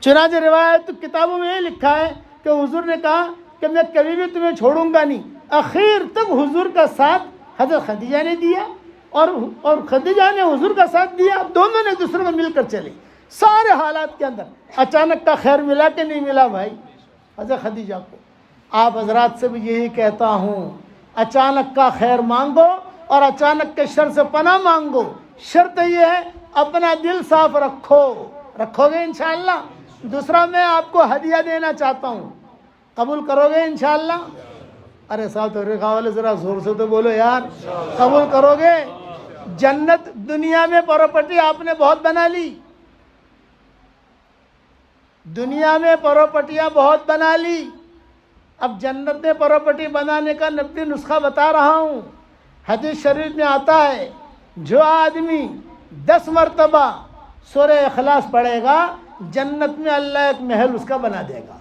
چنانچہ روایت کتابوں میں یہ لکھا ہے کہ حضور نے کہا کہ میں کبھی بھی تمہیں چھوڑوں گا نہیں. آخر تک حضور کا ساتھ حضرت خدیجہ نے دیا اور خدیجہ نے حضور کا ساتھ دیا. دونوں نے دوسرے میں مل کر چلے سارے حالات کے اندر. اچانک کا خیر ملا کہ نہیں ملا بھائی حضرت خدیجہ کو. آپ حضرات سے بھی یہی کہتا ہوں, اچانک کا خیر مانگو اور اچانک کے شر سے پناہ مانگو. شرط یہ ہے اپنا دل صاف رکھو گے انشاءاللہ. دوسرا میں آپ کو ہدیہ دینا چاہتا ہوں, قبول کرو گے انشاءاللہ؟ ارے صاحب والے ذرا زور سے تو بولو یار. قبول کرو گے؟ جنت دنیا میں پراپرٹی آپ نے بہت بنا لی. دنیا میں پراپرٹیاں بہت بنا لی. اب جنت میں پراپرٹی بنانے کا 90 نسخہ بتا رہا ہوں. حدیث شریف میں آتا ہے جو آدمی 10 مرتبہ سورہ اخلاص پڑھے گا جنت میں اللہ ایک محل اس کا بنا دے گا.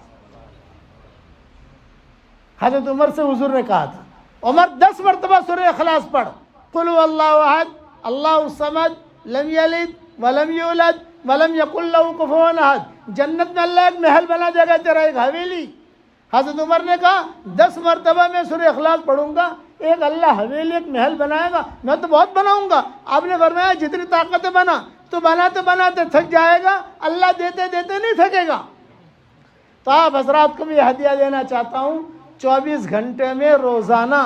حضرت عمر سے حضور نے کہا تھا عمر 10 مرتبہ سورہ اخلاص پڑھ. قل هو اللہ احد اللہ الصمد لم یلد ولم یولد ولم یکن له کفوا احد. جنت میں اللہ ایک محل بنا دے گا, تیرا ایک حویلی. حضرت عمر نے کہا 10 مرتبہ میں سورہ اخلاص پڑھوں گا ایک اللہ حویلی ایک محل بنائے گا. میں تو بہت بناؤں گا. آپ نے فرمایا جتنی طاقت بنا تو بناتے تھک جائے گا, اللہ دیتے نہیں تھکے گا. تو آپ حضرات کو بھی ہدیہ دینا چاہتا ہوں. 24 گھنٹے میں روزانہ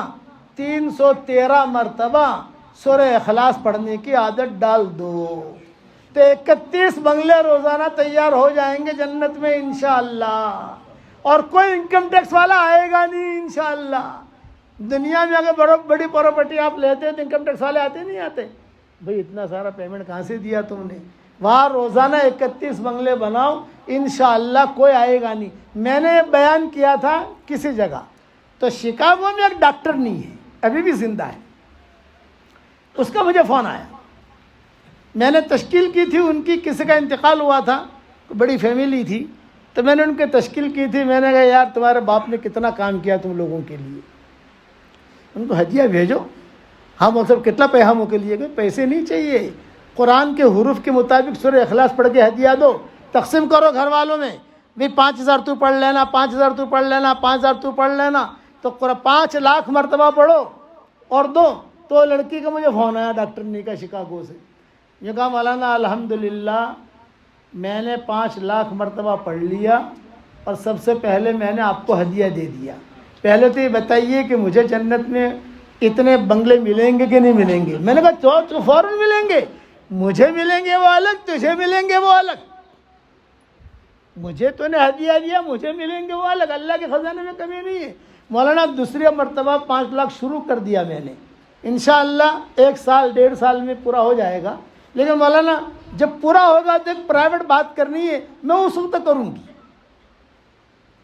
313 مرتبہ سورہ اخلاص پڑھنے کی عادت ڈال دو تو 31 بنگلے روزانہ تیار ہو جائیں گے جنت میں انشاءاللہ. اور کوئی انکم ٹیکس والا آئے گا نہیں انشاءاللہ. دنیا میں اگر بڑی پراپرٹی آپ لیتے تو انکم ٹیکس والے آتے نہیں آتے. بھئی اتنا سارا پیمنٹ کہاں سے دیا تم نے؟ وہاں روزانہ 31 بنگلے بناؤ انشاءاللہ کوئی آئے گا نہیں. میں نے بیان کیا تھا کسی جگہ تو شکاگو میں ایک ڈاکٹر نہیں ہے, ابھی بھی زندہ ہے. اس کا مجھے فون آیا. میں نے تشکیل کی تھی, ان کی کسی کا انتقال ہوا تھا, بڑی فیملی تھی, تو میں نے ان کی تشکیل کی تھی. میں نے کہا یار تمہارے باپ نے کتنا کام کیا تم لوگوں کے لیے, ان کو ہدیہ بھیجو. ہم وہ سب کتنا پیسہ ہم کے لیے گئے, پیسے نہیں چاہیے. قرآن کے حروف کے مطابق سورہ اخلاص پڑھ کے ہدیہ دو, تقسیم کرو گھر والوں میں. بھی 5000 تو پڑھ لینا, 5000 تو پڑھ لینا, 5000 تو پڑھ لینا. تو 5 لاکھ مرتبہ پڑھو اور دو. تو لڑکی کا مجھے فون آیا ڈاکٹر نی کا شکاگو سے. یہ کہا مولانا الحمدللہ میں نے 5 لاکھ مرتبہ پڑھ لیا اور سب سے پہلے میں نے آپ کو ہدیہ دے دیا. پہلے تو یہ بتائیے کہ مجھے جنت میں اتنے بنگلے ملیں گے کہ نہیں ملیں گے؟ میں نے کہا تو فوراً ملیں گے. مجھے ملیں گے وہ الگ, تجھے ملیں گے وہ الگ. مجھے تو نے ہدیہ دیا, مجھے ملیں گے وہ الگ. اللہ کے خزانے میں کمی نہیں ہے. مولانا دوسری مرتبہ 5 لاکھ شروع کر دیا میں نے. انشاءاللہ 1 سال 1.5 سال میں پورا ہو جائے گا. لیکن مولانا جب پورا ہوگا تو ایک پرائیویٹ بات کرنی ہے, میں اس وقت کروں گی.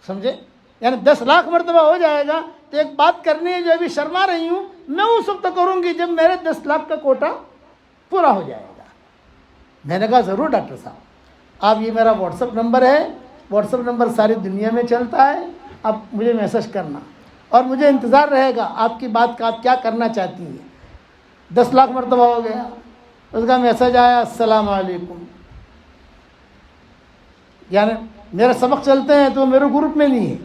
سمجھے؟ یعنی 10 لاکھ مرتبہ ہو جائے گا تو ایک بات کرنی ہے جو ابھی شرما رہی ہوں, میں اس وقت کروں گی جب میرے 10 لاکھ کا کوٹا پورا ہو جائے گا. میں نے کہا ضرور ڈاکٹر صاحب. آپ یہ میرا واٹس ایپ نمبر ہے, واٹس ایپ نمبر ساری دنیا میں چلتا ہے. آپ مجھے میسج کرنا اور مجھے انتظار رہے گا آپ کی بات کا, آپ کیا کرنا چاہتی ہیں. 10 لاکھ مرتبہ ہو گیا. اس کا میسج آیا السلام علیکم. یعنی میرے سبق چلتے ہیں تو میرے گروپ میں نہیں ہے,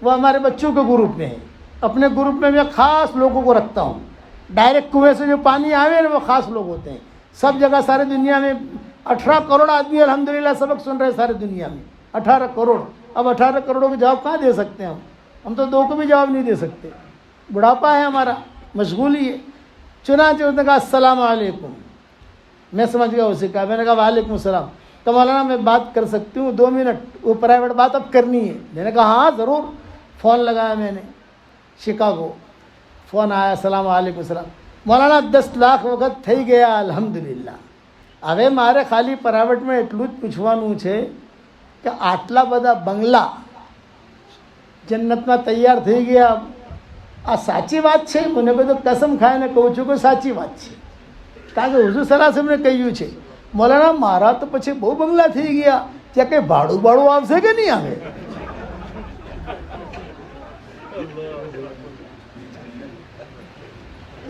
وہ ہمارے بچوں کے گروپ میں ہے. اپنے گروپ میں میں خاص لوگوں کو رکھتا ہوں. ڈائریکٹ کنویں سے جو پانی آئے نا وہ خاص لوگ ہوتے ہیں. سب جگہ سارے دنیا میں 18 کروڑ آدمی الحمدللہ سبق سن رہے ہیں سارے دنیا میں. 18 کروڑ. اب 18 کروڑوں کے جواب کہاں دے سکتے ہیں ہم تو 2 کو بھی جواب نہیں دے سکتے. بڑھاپا ہے ہمارا, مشغولی ہے. چنانچہ اس نے کہا السلام علیکم. میں سمجھ گیا اسی کا. میں نے کہا وعلیکم السلام. تو مولانا میں بات کر سکتی ہوں 2 منٹ؟ وہ پرائیویٹ بات اب کرنی ہے. میں نے کہا ہاں ضرور. فون لگایا میں نے شکاگو. فون آیا السلام علیکم السلام. مولانا 10 લાખ વખત થઈ ગયા અલ્હમ્દુલિલ્લાહ. હવે મારે ખાલી પ્રાઇવેટમાં એટલું જ પૂછવાનું છે કે આટલા બધા બંગલા જન્નતમાં તૈયાર થઈ ગયા, આ સાચી વાત છે? મને બધું કસમ ખાઈને કહું છું કે સાચી વાત છે, કારણ કે હુઝુર સલ્લલ્લાહુ અલૈહિ વસલ્લમે કહ્યું છે. મોલાના મારા તો પછી બહુ બંગલા થઈ ગયા, ત્યાં કંઈ ભાડું આવશે કે નહીં આવે?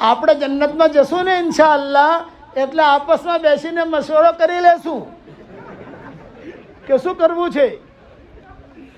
આપણે જન્નતમાં જશું ને ઇન્શાઅલ્લાહ, એટલે આપસમાં બેસીને મશવરો કરી લેશું કે શું કરવું છે.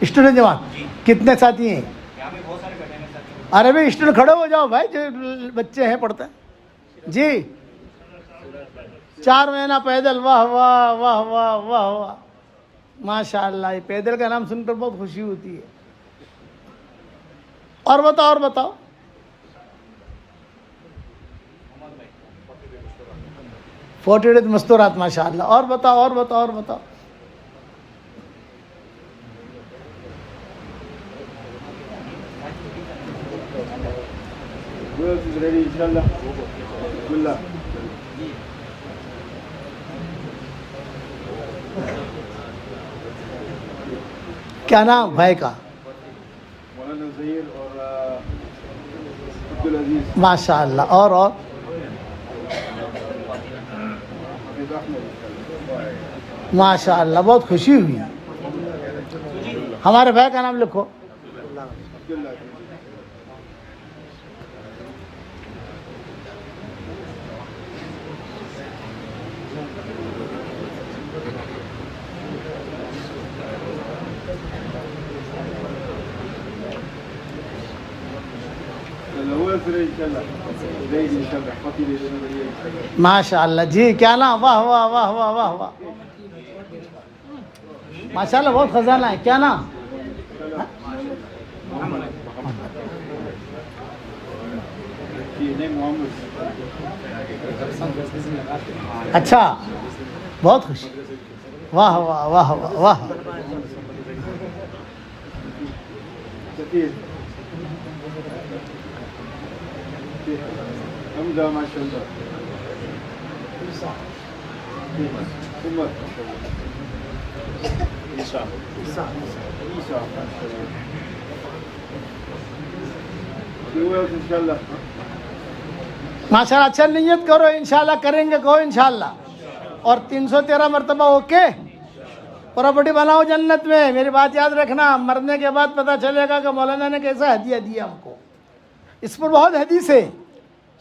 اسٹوڈنٹ جماعت کتنے ساتھی ہیں؟ ارے بھائی اسٹوڈنٹ کھڑے ہو جاؤ بھائی، جو بچے ہیں پڑھتے ہیں جی. 4 مہینہ پیدل، واہ واہ واہ واہ واہ واہ، ماشاء اللہ. یہ پیدل کا نام سن کر بہت خوشی ہوتی ہے. اور بتاؤ، اور بتاؤ. 40 days مستورات، ماشاء اللہ. اور بتاؤ، اور بتاؤ، اور بتاؤ. کیا نام بھائی کا؟
مولانا ظہیر اور عبدالعزیز.
ماشاء اللہ. اور ماشاء اللہ، بہت خوشی ہوئی. ہمارے بھائی کا نام لکھو. ماشاء اللہ جی. کیا نام؟ واہ واہ واہ واہ واہ واہ، ماشاء اللہ بہت خزانہ ہے. کیا نام؟ اچھا، بہت خوشی. واہ واہ واہ واہ واہ.
حمزہ ماشاء اللہ. عمر عیسیٰ انشاءاللہ.
ماشاء اللہ. اچھا نیت کرو، انشاءاللہ کریں گے. کہو انشاءاللہ. اور 313 مرتبہ اوکے. پراپرٹی بناؤ جنت میں. میری بات یاد رکھنا، مرنے کے بعد پتہ چلے گا کہ مولانا نے کیسا ہدیہ دیا ہم کو. اس پر بہت حدیث ہے،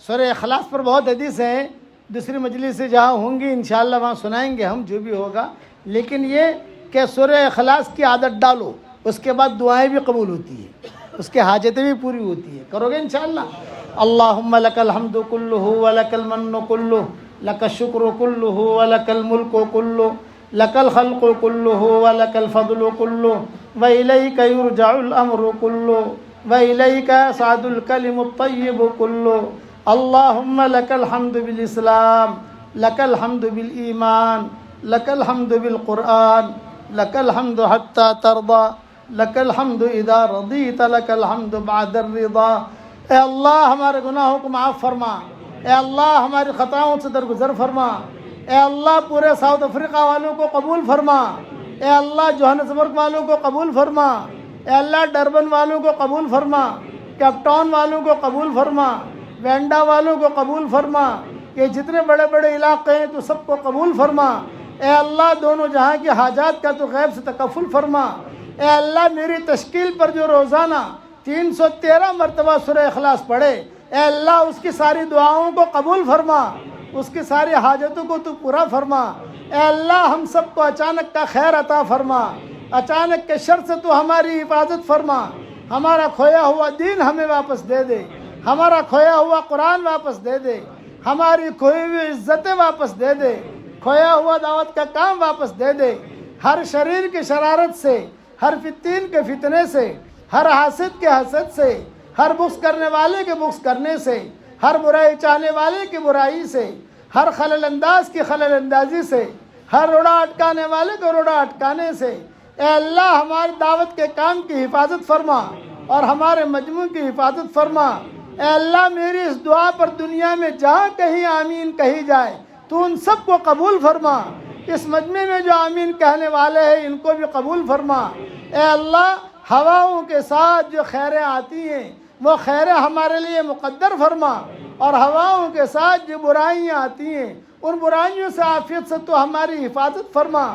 سورہ اخلاص پر بہت حدیث ہیں. دوسری مجلس سے جہاں ہوں گی انشاءاللہ وہاں سنائیں گے ہم، جو بھی ہوگا. لیکن یہ کہ سورہ اخلاص کی عادت ڈالو، اس کے بعد دعائیں بھی قبول ہوتی ہیں، اس کے حاجتیں بھی پوری ہوتی ہیں. کرو گے انشاءاللہ؟ اللہم لک الحمد کلہ ولک المن کلہ لک الشکر کلہ ولک الملک کلہ لک الخلق کلہ ولک الفضل کلہ وإلیک یرجع الامر کلہ وإلیک یصعد الکلم الطیب کلہ. اللہم لک الحمد بالاسلام، لک الحمد بالایمان، لک الحمد بالقرآن، لک الحمد حتی ترضى، لک الحمد اذا رضیت، لک الحمد بعد الرضا. اے اللہ ہمارے گناہوں کو معاف فرما. اے اللہ ہماری خطاؤں سے درگزر فرما. اے اللہ پورے ساؤتھ افریقہ والوں کو قبول فرما. اے اللہ جوہانسبرگ والوں کو قبول فرما. اے اللہ ڈربن والوں کو قبول فرما. کیپ ٹاؤن والوں کو قبول فرما. وینڈا والوں کو قبول فرما. کہ جتنے بڑے بڑے علاقے ہیں تو سب کو قبول فرما. اے اللہ دونوں جہاں کی حاجات کا تو غیب سے تکفل فرما. اے اللہ میری تشکیل پر جو روزانہ 313 مرتبہ سورہ اخلاص پڑھے، اے اللہ اس کی ساری دعاؤں کو قبول فرما، اس کی ساری حاجتوں کو تو پورا فرما. اے اللہ ہم سب کو اچانک کا خیر عطا فرما، اچانک کے شر سے تو ہماری حفاظت فرما. ہمارا کھویا ہوا دین ہمیں واپس دے دے، ہمارا کھویا ہوا قرآن واپس دے دے، ہماری کھوئی ہوئی عزتیں واپس دے دے، کھویا ہوا دعوت کا کام واپس دے دے. ہر شریر کی شرارت سے، ہر فتین کے فتنے سے، ہر حاسد کے حسد سے، ہر بغض کرنے والے کے بغض کرنے سے، ہر برائی چاہنے والے کی برائی سے، ہر خلل انداز کی خلل اندازی سے، ہر روڑا اٹکانے والے کو روڑا اٹکانے سے. اے اللہ ہماری دعوت کے کام کی حفاظت فرما اور ہمارے مجموع کی حفاظت فرما. اے اللہ میری اس دعا پر دنیا میں جہاں کہیں آمین کہی جائے تو ان سب کو قبول فرما. اس مجمع میں جو آمین کہنے والے ہیں ان کو بھی قبول فرما. اے اللہ ہواؤں کے ساتھ جو خیریں آتی ہیں وہ خیریں ہمارے لیے مقدر فرما، اور ہواؤں کے ساتھ جو برائیاں آتی ہیں ان برائیوں سے عافیت سے تو ہماری حفاظت فرما.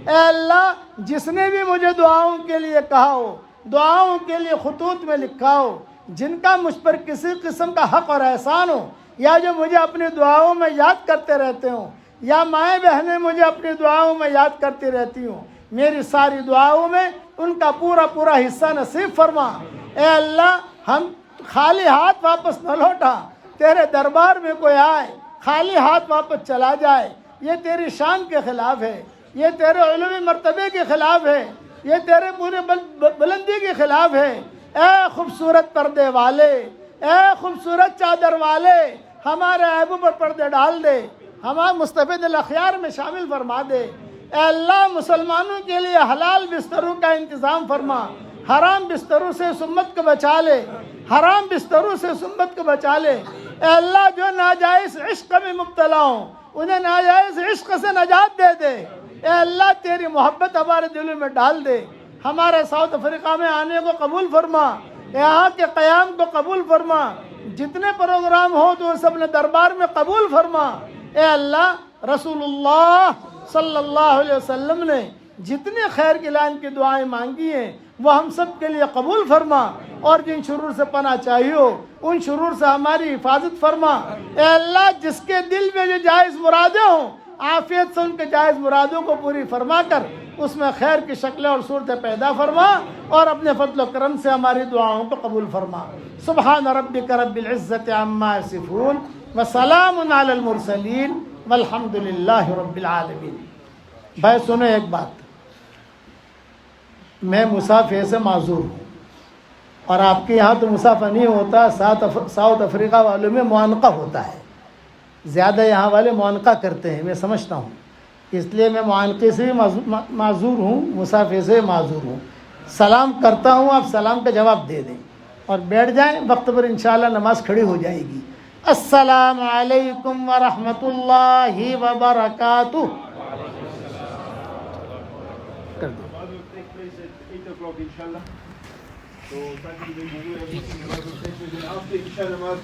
اے اللہ جس نے بھی مجھے دعاؤں کے لیے کہا ہو، دعاؤں کے لیے خطوط میں لکھا ہو، جن کا مجھ پر کسی قسم کا حق اور احسان ہو، یا جو مجھے اپنی دعاؤں میں یاد کرتے رہتے ہوں، یا مائیں بہنیں مجھے اپنی دعاؤں میں یاد کرتی رہتی ہوں، میری ساری دعاؤں میں ان کا پورا پورا حصہ نصیب فرما۔ اے اللہ ہم خالی ہاتھ واپس نہ لوٹا، تیرے دربار میں کوئی آئے خالی ہاتھ واپس چلا جائے، یہ تیری شان کے خلاف ہے، یہ تیرے علوی مرتبے کے خلاف ہے، یہ تیرے پورے بلندی کے خلاف ہے۔ اے خوبصورت پردے والے، اے خوبصورت چادر والے، ہمارے عیبوں پر پردے ڈال دے، ہمارے مستفید الاخیار میں شامل فرما دے۔ اے اللہ مسلمانوں کے لیے حلال بستروں کا انتظام فرما، حرام بستروں سے اس امت کو بچا لے، حرام بستروں سے اس امت کو بچا لے۔ اے اللہ جو ناجائز عشق میں مبتلا ہوں انہیں ناجائز عشق سے نجات دے دے۔ اے اللہ تیری محبت ہمارے دلوں میں ڈال دے، ہمارے ساؤتھ افریقہ میں آنے کو قبول فرما، یہاں کے قیام کو قبول فرما، جتنے پروگرام ہو تو اس اپنے دربار میں قبول فرما۔ اے اللہ رسول اللہ صلی اللہ علیہ وسلم نے جتنے خیر کی لائن کی دعائیں مانگی ہیں وہ ہم سب کے لیے قبول فرما، اور جن شرور سے پناہ چاہیے ہو ان شرور سے ہماری حفاظت فرما۔ اے اللہ جس کے دل میں جو جائز مرادیں ہوں عافیت سے ان کے جائز مرادوں کو پوری فرما کر اس میں خیر کی شکلیں اور صورتیں پیدا فرما، اور اپنے فضل و کرم سے ہماری دعاؤں کو قبول فرما۔ سبحان ربک رب العزت عما یصفون وسلام علی المرسلین والحمد للہ رب العالمین۔ بھائی سنو ایک بات، میں مسافر سے معذور ہوں، اور آپ کے یہاں تو مسافر نہیں ہوتا، ساؤتھ افریقہ والوں میں معانقہ ہوتا ہے، زیادہ یہاں والے معانقہ کرتے ہیں، میں سمجھتا ہوں، اس لیے میں معانقے سے بھی معذور ہوں، مسافر سے معذور ہوں۔ سلام کرتا ہوں، آپ سلام کا جواب دے دیں اور بیٹھ جائیں، وقت پر انشاءاللہ نماز کھڑی ہو جائے گی۔ السلام علیکم ورحمۃ اللہ وبرکاتہ۔ کر دیں۔
inshallah. So, thank you. After Isha Namaz,